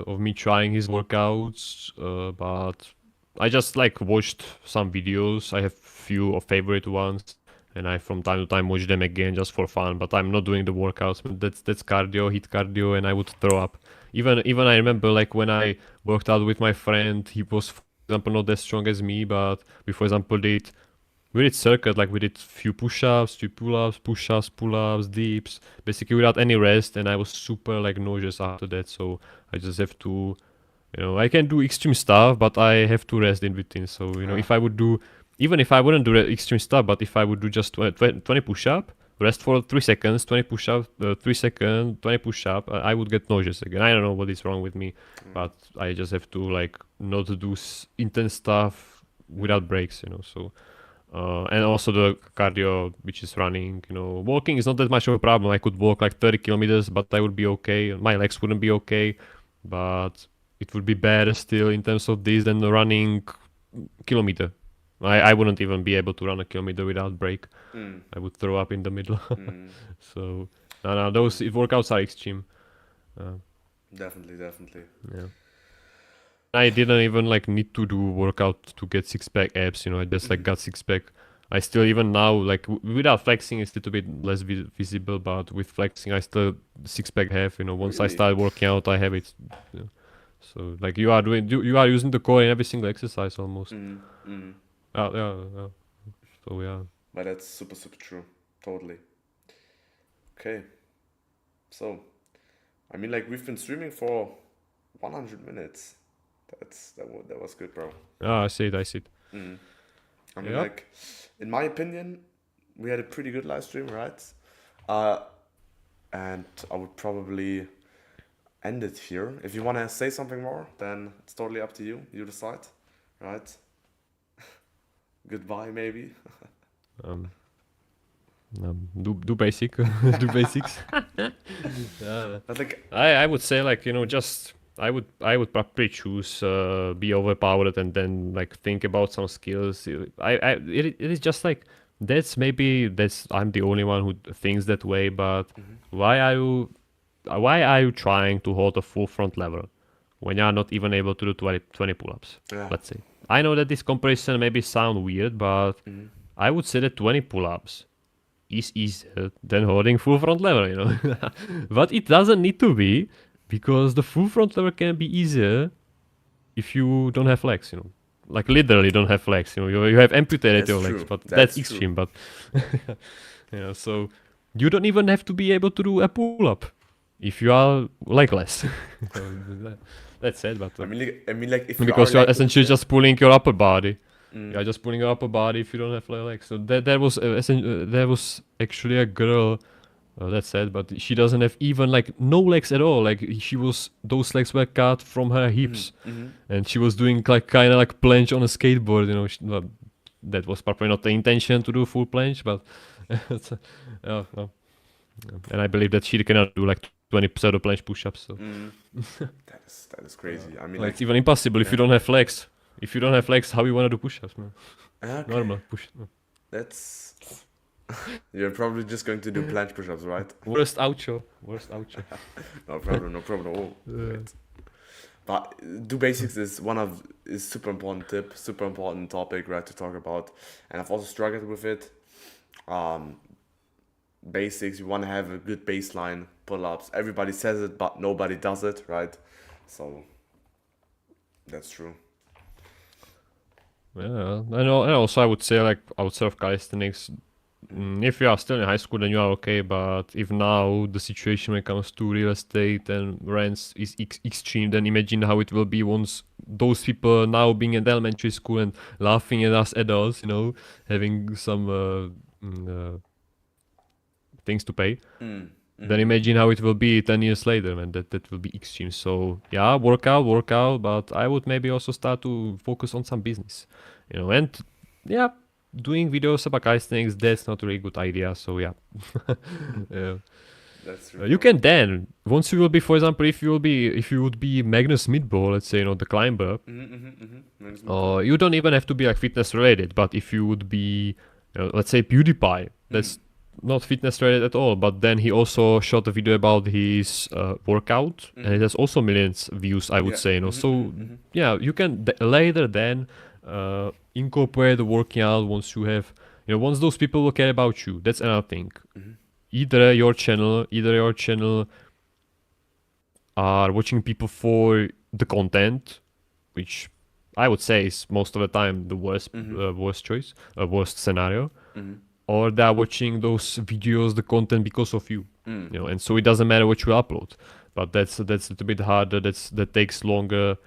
S2: of me trying his workouts, but I just like watched some videos. I have few favorite ones, and I from time to time watch them again just for fun. But I'm not doing the workouts. That's cardio, hit cardio, and I would throw up. Even I remember like when I worked out with my friend, he was, for example, not as strong as me, but we, for example, we did circuit, like we did few push-ups, few pull-ups, push-ups, pull-ups, dips, basically without any rest, and I was super like nauseous after that. So I just have to, I can do extreme stuff, but I have to rest in between. So if I would do, even if I wouldn't do the extreme stuff, but if I would do just 20 push-up, rest for 3 seconds, 20 push-up, 3 seconds, 20 push-up, I would get nauseous again. I don't know what is wrong with me, but I just have to like not do intense stuff without breaks, you know. So and also the cardio, which is running, you know. Walking is not that much of a problem. I could walk like 30 kilometers, but I would be okay. My legs wouldn't be okay, but it would be better still in terms of this than running kilometer. I wouldn't even be able to run a kilometer without break. I would throw up in the middle. So no, those workouts are extreme.
S1: Definitely.
S2: Yeah. I didn't even like need to do workout to get 6-pack abs, you know. I just like got 6-pack. I still even now like without flexing it's a little bit less visible, but with flexing I still 6-pack have, you know. Once I start working out I have it, you know. So like you are using the core in every single exercise almost. Yeah. So yeah.
S1: But that's super true. Totally. Okay. So, I mean, like we've been streaming for 100 minutes. That was good, bro.
S2: I see it.
S1: I mean, like, in my opinion, we had a pretty good live stream, right? And I would probably end it here. If you want to say something more, then it's totally up to you. You decide, right? Goodbye, maybe.
S2: Do basic, do basics.
S1: But like,
S2: I would say like, you know, just I would probably choose be overpowered and then like think about some skills. It is just like that's I'm the only one who thinks that way. But why are you trying to hold a full front lever when you are not even able to do 20 pull-ups?
S1: Yeah.
S2: Let's say. I know that this comparison maybe sound weird, but I would say that 20 pull-ups is easier than holding full front lever, you know. But it doesn't need to be, because the full front lever can be easier if you don't have legs, you know. Like literally don't have legs, you know. You have amputated your legs, but that's extreme. But you know, so you don't even have to be able to do a pull-up if you are legless. That's it, but
S1: I mean, like if
S2: because you are essentially just pulling your upper body. You are just pulling your upper body if you don't have legs. So there was actually a girl. That's sad, but she doesn't have even like no legs at all. Like those legs were cut from her hips, and she was doing like kind of like planche on a skateboard. You know, that was probably not the intention to do full planche, but no. And I believe that she cannot do like 20 pseudo planche push-ups. So
S1: that is crazy. I mean,
S2: like it's even impossible if you don't have legs. If you don't have legs, how you wanna do push-ups, man?
S1: Okay.
S2: Normal push.
S1: That's. You're probably just going to do planche push-ups, right?
S2: Worst outro.
S1: No problem at all. Right. But do basics is super important tip, super important topic, right, to talk about. And I've also struggled with it. Basics, you want to have a good baseline, pull-ups. Everybody says it, but nobody does it, right? So that's true.
S2: Yeah, and also I would say like outside of calisthenics, if you are still in high school, then you are okay. But if now the situation when it comes to real estate and rents is extreme, then imagine how it will be once those people now being in elementary school and laughing at us adults, you know, having some things to pay. Then imagine how it will be 10 years later, man. That will be extreme. So yeah, workout, but I would maybe also start to focus on some business, you know. And yeah, doing videos about calisthenics, that's not a really good idea. So yeah. Yeah.
S1: That's true.
S2: You can then, once you will be, for example, if you would be Magnus Midball, let's say, you know, the climber, you don't even have to be like fitness related. But if you would be, you know, let's say PewDiePie, that's not fitness related at all, but then he also shot a video about his workout, and it has also millions views, I would say, you know. So yeah, you can later then incorporate the working out once you have, you know, once those people will care about you. That's another thing. Either your channel are watching people for the content, which I would say is most of the time the worst choice, worst scenario. Or they're watching those videos, the content because of you, you know, and so it doesn't matter what you upload. But that's a little bit harder. That takes longer.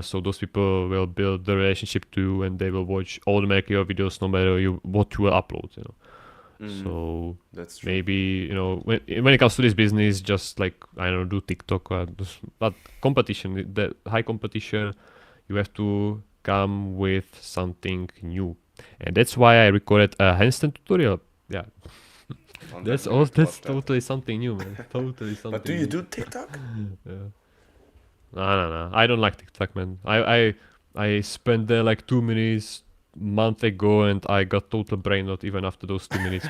S2: So those people will build the relationship too, and they will watch automatically your videos no matter what you will upload, you know. So
S1: That's true.
S2: maybe when it comes to this business, just like I don't know, do TikTok, but competition, the high competition, you have to come with something new, and that's why I recorded a handstand tutorial. Yeah,
S1: I'm
S2: that's
S1: definitely going to watch that.
S2: totally something new, man. Totally something.
S1: But do you
S2: new.
S1: do TikTok?
S2: Yeah. No. I don't like TikTok, man. I spent there like 2 minutes month ago, and I got total brain rot even after those 2 minutes.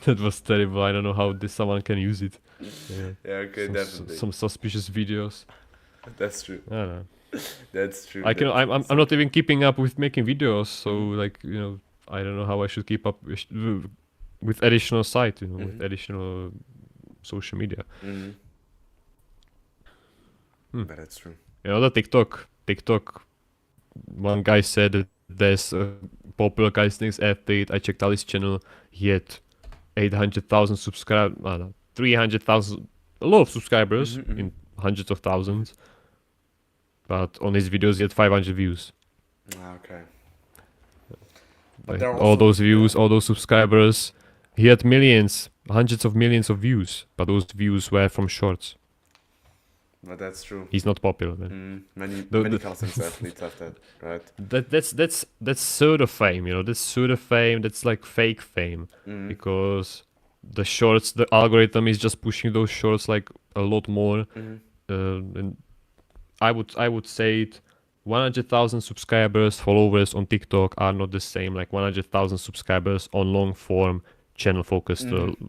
S2: That was terrible. I don't know how someone can use it. Yeah.
S1: Yeah, okay, definitely.
S2: Some suspicious videos.
S1: That's true.
S2: I don't know.
S1: That's true.
S2: I'm not even keeping up with making videos. So
S1: Mhm.
S2: like I don't know how I should keep up with additional site. With
S1: Mhm.
S2: additional social media.
S1: Mhm. But that's true.
S2: The TikTok. One guy said that there's a popular calisthenics athlete. I checked out his channel. He had 800,000 subscribers. 300,000. A lot of subscribers in hundreds of thousands. But on his videos, he had 500 views.
S1: Okay. But
S2: Like,
S1: there are
S2: all
S1: also
S2: those views, all those subscribers. He had millions, hundreds of millions of views. But those views were from shorts.
S1: But that's true.
S2: He's not popular, man.
S1: Many calisthenics athletes have that, right?
S2: That's pseudo fame, That's pseudo fame. That's like fake fame, because the shorts, the algorithm is just pushing those shorts like a lot more. And I would say it. 100,000 subscribers, followers on TikTok are not the same like 100,000 subscribers on long form channel focused,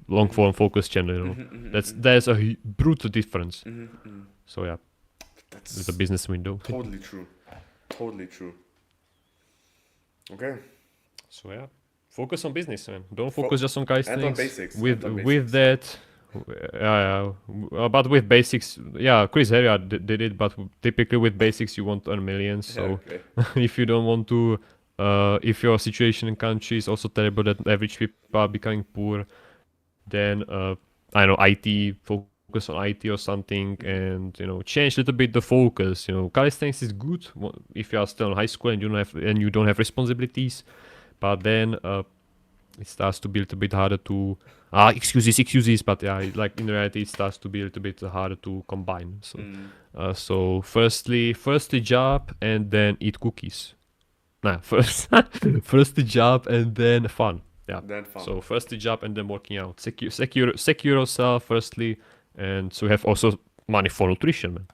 S2: long form focused channel. There's a brutal difference. So yeah,
S1: That's
S2: it's a business window.
S1: totally true. Totally true. Okay.
S2: So yeah, focus on business, man. Don't focus just on calisthenics.
S1: And on basics.
S2: With that, but with basics, yeah, Chris Heria did it. But typically with basics, you want to earn millions. So if you don't want to, if your situation in country is also terrible that average people are becoming poor, then I know IT, focus on IT or something, and change a little bit the focus. Calisthenics is good if you are still in high school and you don't have responsibilities, but then it starts to be a little bit harder to excuses, but yeah, like in reality it starts to be a little bit harder to combine. So firstly job and then eat cookies. Nah, first the job and then fun. Yeah.
S1: Then fun.
S2: So first the job and then working out. Secure yourself firstly, and so you have also money for nutrition, man.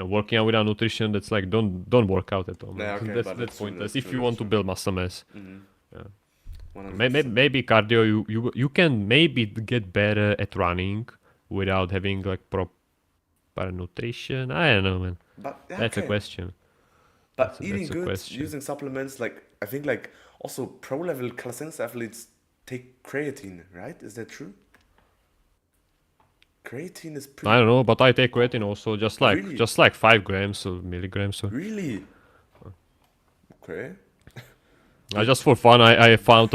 S2: Working out without nutrition, that's like don't work out at all, man.
S1: Yeah, okay,
S2: that's pointless.
S1: That's
S2: if you want to build muscle mass. Yeah.
S1: 100%.
S2: Maybe cardio. You can maybe get better at running without having like proper nutrition. I don't know, man.
S1: But yeah,
S2: That's a
S1: okay.
S2: question.
S1: But eating
S2: that's a
S1: good,
S2: question.
S1: using supplements, like I think like also pro level calisthenics athletes take creatine, right? Is that true? Creatine is pretty.
S2: I don't know, but I take creatine also, just like
S1: Really?
S2: 5 grams or milligrams. So.
S1: Really? Okay.
S2: Just for fun, I found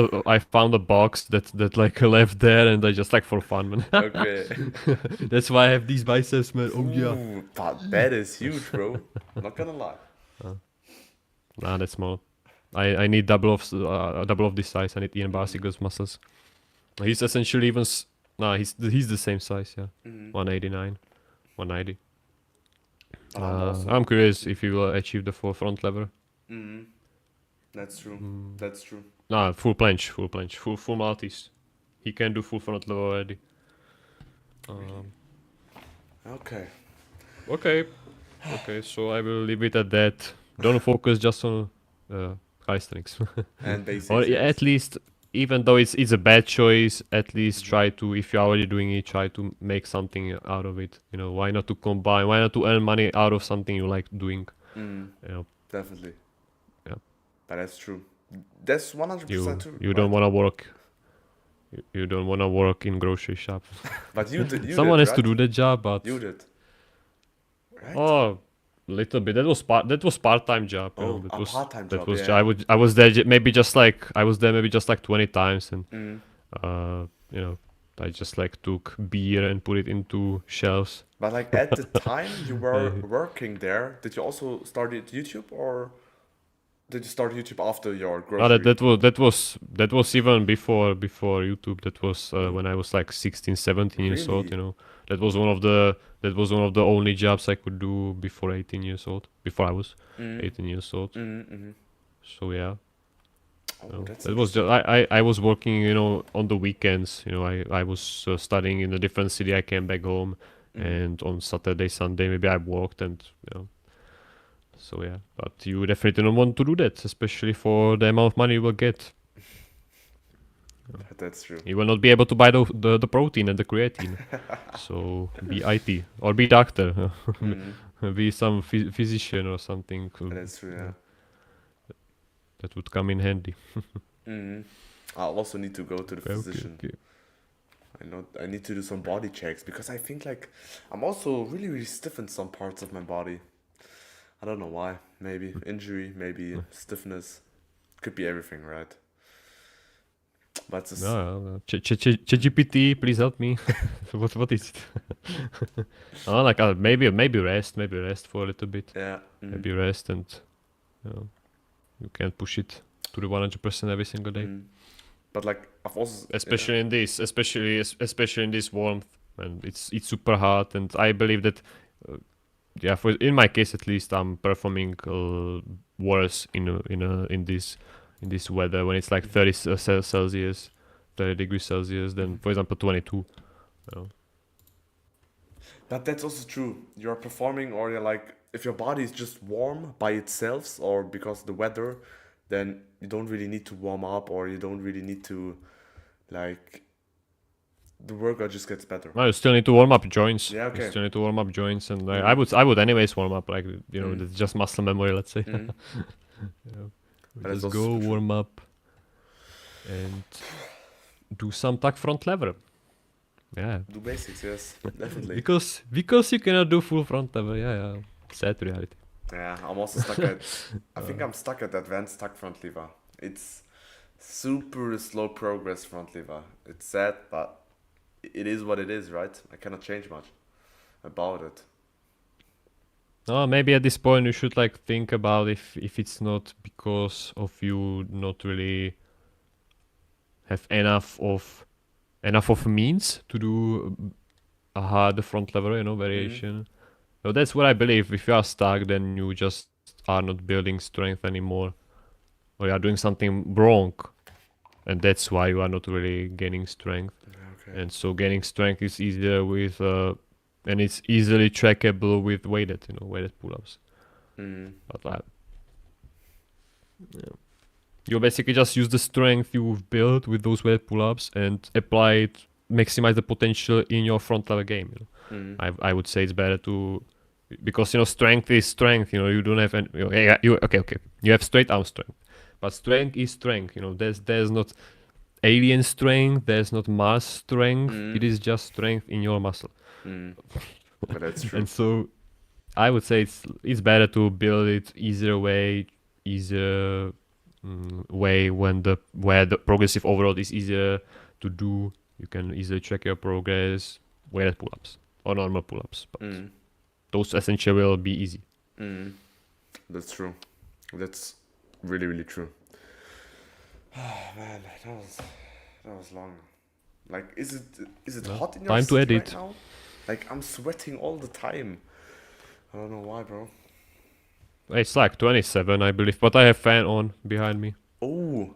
S2: a box that like left there, and I just like for fun, man.
S1: Okay.
S2: That's why I have these biceps, man. Oh yeah.
S1: Ooh, but that is huge, bro. Not gonna lie.
S2: Nah, that's small. I need double of this size. I need Ian Barsiger's muscles. He's essentially even. He's the same size. Yeah, 189, 190. I'm curious if he will achieve the full front lever.
S1: That's true. That's true.
S2: Nah, full planche, full multis. He can do full front lever already.
S1: Okay.
S2: Okay. So I will leave it at that. Don't focus just on calisthenics.
S1: And basics.
S2: Or
S1: yes.
S2: at least, even though it's a bad choice, at least try to, if you're already doing it, try to make something out of it. Why not to combine? Why not to earn money out of something you like doing?
S1: Definitely.
S2: Yeah.
S1: But that's true. That's 100% true.
S2: You don't want to work. You don't want to work in grocery shop.
S1: But you did.
S2: Someone has
S1: right?
S2: to do that job, but
S1: You did. Right?
S2: oh, little bit. That was part-time job.
S1: Oh,
S2: that
S1: a
S2: was
S1: part-time
S2: that
S1: job,
S2: was
S1: yeah.
S2: I was there maybe just like 20 times, and I just like took beer and put it into shelves.
S1: But like at the time you were working there, did you also start YouTube or Did you start YouTube after your
S2: No,
S1: grocery?
S2: that was even before YouTube. That was when I was like 16, 17 years old.
S1: Really?
S2: That was one of the only jobs I could do before 18 years old. Before I was
S1: Mm.
S2: 18 years old.
S1: Mm-hmm.
S2: So yeah,
S1: Oh, that's
S2: that was
S1: interesting.
S2: just I was working on the weekends. I was studying in a different city. I came back home,
S1: Mm.
S2: and on Saturday, Sunday maybe I worked and. So yeah, but you definitely don't want to do that, especially for the amount of money you will get.
S1: That's true.
S2: You will not be able to buy the protein and the creatine. So be IT or be doctor,
S1: Mm.
S2: be some physician or something.
S1: That's true, yeah.
S2: That would come in handy.
S1: Mm. I also need to go to the
S2: Okay,
S1: physician.
S2: okay.
S1: I know I need to do some body checks because I think like I'm also really, really stiff in some parts of my body. I don't know why. Maybe injury, maybe stiffness. Could be everything, right? But it's just,
S2: No, ChatGPT, please help me. What is it? Like maybe rest for a little bit.
S1: yeah. Mm.
S2: Maybe rest and you can't push it to the 100% every single day.
S1: Mm. But like I've also
S2: Especially especially in this warmth, and it's super hot, and I believe that for in my case at least I'm performing worse in this weather when it's like 30 Celsius, 30 degrees Celsius than for example 22.
S1: But that's also true. You're performing, or you're like, if your body is just warm by itself, or because of the weather, then you don't really need to warm up, or you don't really need to, like, the workout just gets better.
S2: Well, you still need to warm up joints.
S1: Yeah,
S2: You
S1: okay.
S2: still need to warm up joints, and I
S1: Mm.
S2: would anyways warm up, like
S1: Mm.
S2: it's just muscle memory, let's say.
S1: Mm.
S2: We
S1: But that's
S2: just
S1: also
S2: go
S1: super true.
S2: warm up and do some tuck front lever. Yeah,
S1: Do basics, yes, definitely.
S2: because you cannot do full front lever. Yeah. Sad reality.
S1: Yeah, I'm also stuck at, I think I'm stuck at advanced tuck front lever. It's super slow progress front lever. It's sad, but it is what it is, right? I cannot change much about it.
S2: No, maybe at this point you should like think about if it's not because of you not really have enough of means to do a hard front lever,
S1: Mm.
S2: variation. So that's what I believe. If you are stuck, then you just are not building strength anymore, or you are doing something wrong, and that's why you are not really gaining strength.
S1: Okay.
S2: And so gaining strength is easier with, and it's easily trackable with weighted pull-ups.
S1: Mm.
S2: But you basically just use the strength you've built with those weighted pull-ups and apply it, maximize the potential in your front lever game.
S1: Mm.
S2: I would say it's better to, because strength is strength. You don't have any, okay. You have straight arm strength, but strength is strength. There's not alien strength. There's not Mars strength.
S1: Mm.
S2: It is just strength in your muscle.
S1: Mm. But that's true.
S2: And so I would say it's better to build it easier way where the progressive overload is easier to do. You can easily track your progress, weighted pull-ups or normal pull-ups, but
S1: Mm.
S2: those essentially will be easy.
S1: Mm. That's true. That's really, really true. Man, that was long. Like, is it
S2: Yeah.
S1: hot in your
S2: Time to
S1: city right
S2: edit.
S1: now? Like, I'm sweating all the time. I don't know why, bro.
S2: It's like 27, I believe, but I have fan on behind me,
S1: Oh,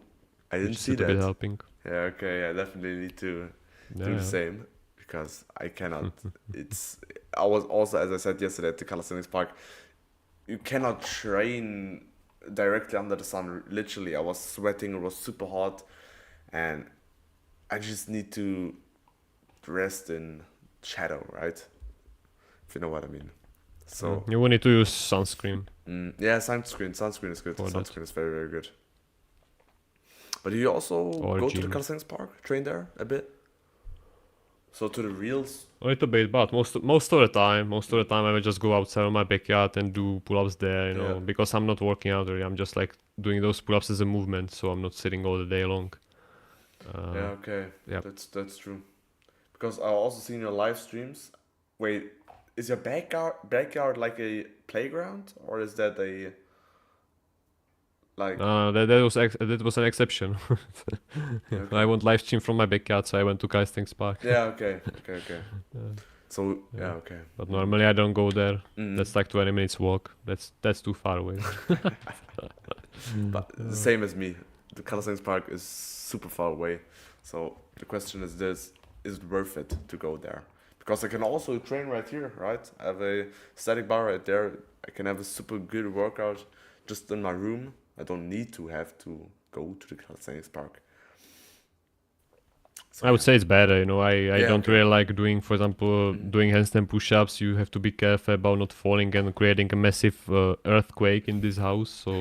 S1: I
S2: which
S1: didn't
S2: is a
S1: see
S2: little bit
S1: that.
S2: helping.
S1: Yeah, okay, I definitely need to do the
S2: Yeah.
S1: same because I cannot. It's. I was also, as I said yesterday at the Calisthenics Park, you cannot train directly under the sun. Literally, I was sweating. It was super hot, and I just need to rest in shadow, right? If you know what I mean. So
S2: You will need to use sunscreen
S1: yeah, sunscreen. Sunscreen is good.
S2: for that,
S1: Sunscreen is very, very good. But do you also
S2: or
S1: go to the
S2: gym.
S1: Calisthenics Park, train there a bit? So to the reels.
S2: A little bit, but most of the time, I will just go outside of my backyard and do pull-ups there,
S1: Yeah.
S2: because I'm not working out really. I'm just like doing those pull-ups as a movement, so I'm not sitting all the day long.
S1: Yeah. Okay.
S2: Yeah.
S1: That's true. Because I also seen your live streams. Wait, is your backyard like a playground or is that a Like,
S2: that was an exception. I
S1: okay.
S2: won't live stream from my backyard, so I went to Calisthenics Park.
S1: Yeah, okay, okay, okay.
S2: Uh,
S1: So,
S2: yeah.
S1: yeah, okay.
S2: But normally I don't go there.
S1: Mm.
S2: That's like 20 minutes walk. That's too far away.
S1: But the same as me. The Calisthenics Park is super far away. So the question is this, is it worth it to go there? Because I can also train right here, right? I have a static bar right there. I can have a super good workout just in my room. I don't need to have to go to the Calisthenics Park. So
S2: I would say it's better, you know. I
S1: Yeah,
S2: don't
S1: okay.
S2: really like doing, for example,
S1: Mhm.
S2: doing handstand push-ups. You have to be careful about not falling and creating a massive earthquake in this house. So,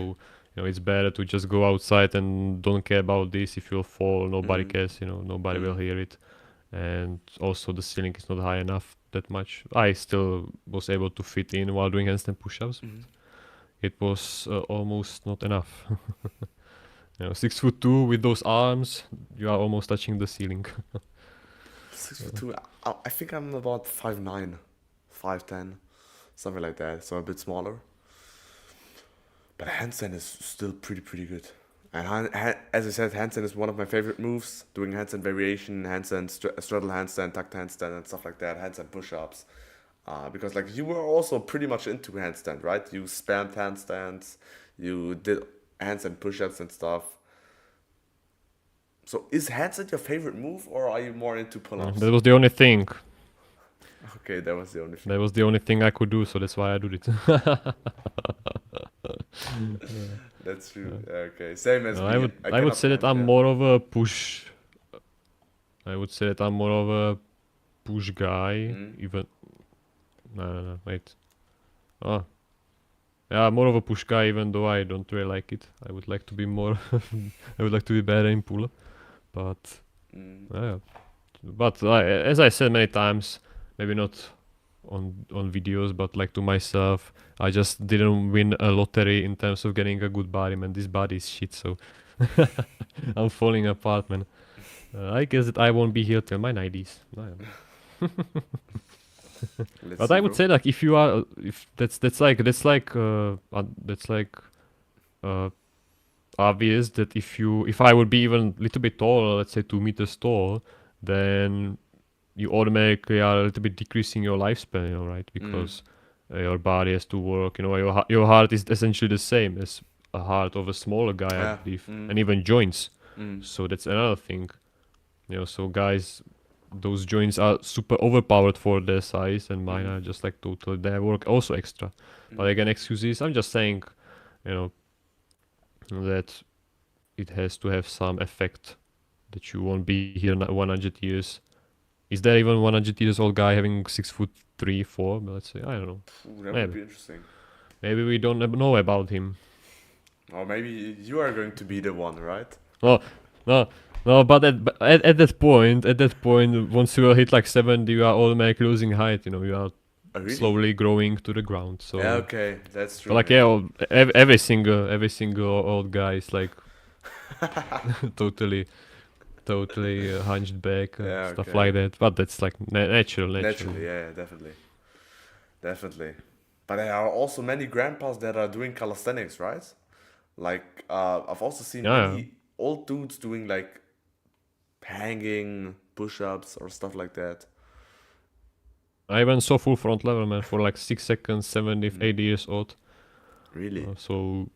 S2: you know, it's better to just go outside and don't care about this. If you'll fall, nobody
S1: Mhm.
S2: cares, you know, nobody will
S1: Mhm.
S2: hear it. And also the ceiling is not high enough that much. I still was able to fit in while doing handstand push-ups.
S1: Mhm.
S2: It was almost not enough. You know, 6'2" with those arms, you are almost touching the ceiling.
S1: 6'2". I think I'm about 5'9", 5'10", something like that. So a bit smaller. But handstand is still pretty good. And as I said, handstand is one of my favorite moves. Doing handstand variation, handstand straddle handstand, tucked handstand, and stuff like that. Handstand push-ups. Because like you were also pretty much into handstand, right? You spammed handstands, you did handstand push-ups and stuff. So is handstand your favorite move, or are you more into pull-ups?
S2: That was the only thing.
S1: Okay, that was the only thing.
S2: That was the only thing I could do, so that's why I did it.
S1: That's true. Okay, same as
S2: No,
S1: me. I
S2: I would
S1: cannot
S2: say that
S1: plank.
S2: I'm
S1: Yeah.
S2: more of a push. I would say that I'm more of a push guy.
S1: Mm.
S2: Even no, wait. Oh, yeah, more of a push guy. Even though I don't really like it, I would like to be more. I would like to be better in pull, but
S1: Mm.
S2: yeah. But as I said many times, maybe not on videos, but like to myself, I just didn't win a lottery in terms of getting a good body, man. This body is shit, so I'm falling apart, man. I guess that I won't be here till my 90s. No, yeah.
S1: Let's
S2: But
S1: see,
S2: I would
S1: bro.
S2: say like if you are, if that's like uh, obvious that if I would be even a little bit taller, let's say 2 meters tall, then you automatically are a little bit decreasing your lifespan, you know, right?
S1: Mm.
S2: Because your body has to work. You know, your heart is essentially the same as a heart of a smaller guy, I
S1: Yeah.
S2: believe,
S1: Mm.
S2: and even joints.
S1: Mm.
S2: So that's another thing. You know, so guys, those joints are super overpowered for their size, and mine
S1: Mm.
S2: are just like totally. They work also extra. But
S1: Mm.
S2: again, excuses. I'm just saying, you know, that it has to have some effect that you won't be here 100 years. Is there even 100 years old guy having 6'3", 4"? Let's say, I don't know.
S1: Ooh, that would
S2: Maybe.
S1: be interesting.
S2: Maybe we don't know about him.
S1: Or maybe you are going to be the one, right?
S2: No, no, no. But at that point, once you hit like 70, you are automatically losing height. You know, you are
S1: Oh, really?
S2: slowly growing to the ground.
S1: Yeah.
S2: So,
S1: Okay, that's
S2: but
S1: true.
S2: like
S1: Yeah.
S2: every single old guy is like totally hunched back,
S1: Yeah.
S2: stuff
S1: Okay.
S2: like that. But that's like natural.
S1: Naturally. Yeah. Definitely. Definitely. But there are also many grandpas that are doing calisthenics, right? Like, I've also seen
S2: Yeah,
S1: many old dudes doing like hanging push-ups or stuff like that.
S2: I even saw full front level, man, for like 6 seconds, 70,
S1: Mm.
S2: 80 years old.
S1: Really?
S2: So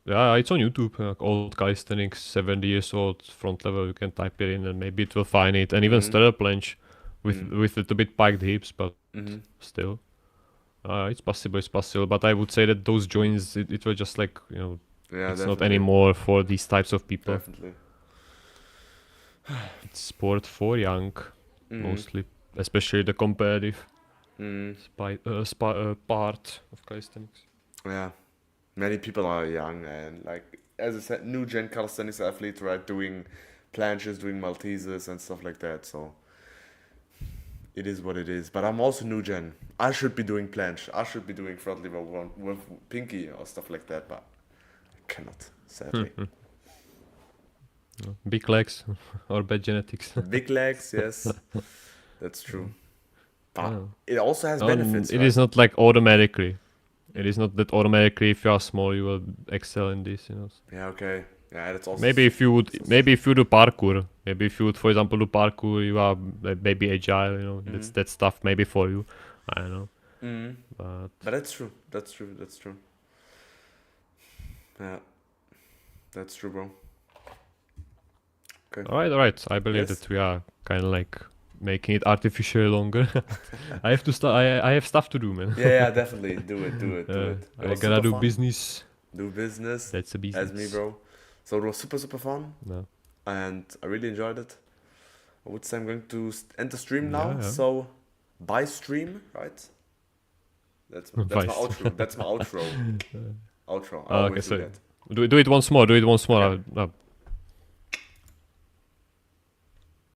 S2: yeah, it's on YouTube. Old calisthenics, 70 years old front level. You can type it in, and maybe it will find it. And even
S1: Mm.
S2: stirrup planche with
S1: Mm.
S2: with a little bit piked hips, but
S1: Mm.
S2: still, it's possible. It's possible. But I would say that those joints, it was just like, you know,
S1: Yeah.
S2: it's not
S1: Definitely.
S2: anymore for these types of people.
S1: Definitely.
S2: It's sport for young,
S1: Mm.
S2: mostly, especially the competitive
S1: Mm.
S2: part of calisthenics.
S1: Yeah. Many people are young and like as I said, new gen calisthenics athletes, right? Doing planches, doing Maltesers and stuff like that. So it is what it is. But I'm also new gen. I should be doing planche. I should be doing front lever with pinky or stuff like that, but I cannot, sadly.
S2: Big legs or bad genetics.
S1: Big legs, yes, that's true. But
S2: Yeah.
S1: it also has benefits,
S2: It
S1: right?
S2: is not like automatically. It is not that automatically if you are small you will excel in this, you know.
S1: Yeah, okay. Yeah, that's also.
S2: Maybe if you would, maybe if you do parkour, maybe if you would, for example, do parkour, you are maybe agile, you know. That's stuff maybe for you. I don't know.
S1: But that's true. That's true. That's true. Yeah, that's true, bro. Okay.
S2: All right. I believe
S1: Yes.
S2: that we are kind of like making it artificially longer. I have to start. I have stuff to do, man.
S1: Yeah, definitely. Do it. Do it. It
S2: I
S1: was
S2: gotta
S1: super
S2: do
S1: fun.
S2: business.
S1: Do business.
S2: That's a business.
S1: As me, bro. So it was super fun.
S2: No.
S1: And I really enjoyed it. I would say I'm going to end the stream now.
S2: Yeah.
S1: So, bye stream, right? That's my
S2: Bye
S1: outro. That's my outro. Outro. I
S2: Okay,
S1: always do
S2: sorry.
S1: that.
S2: Do it once more. Do it once more.
S1: Okay.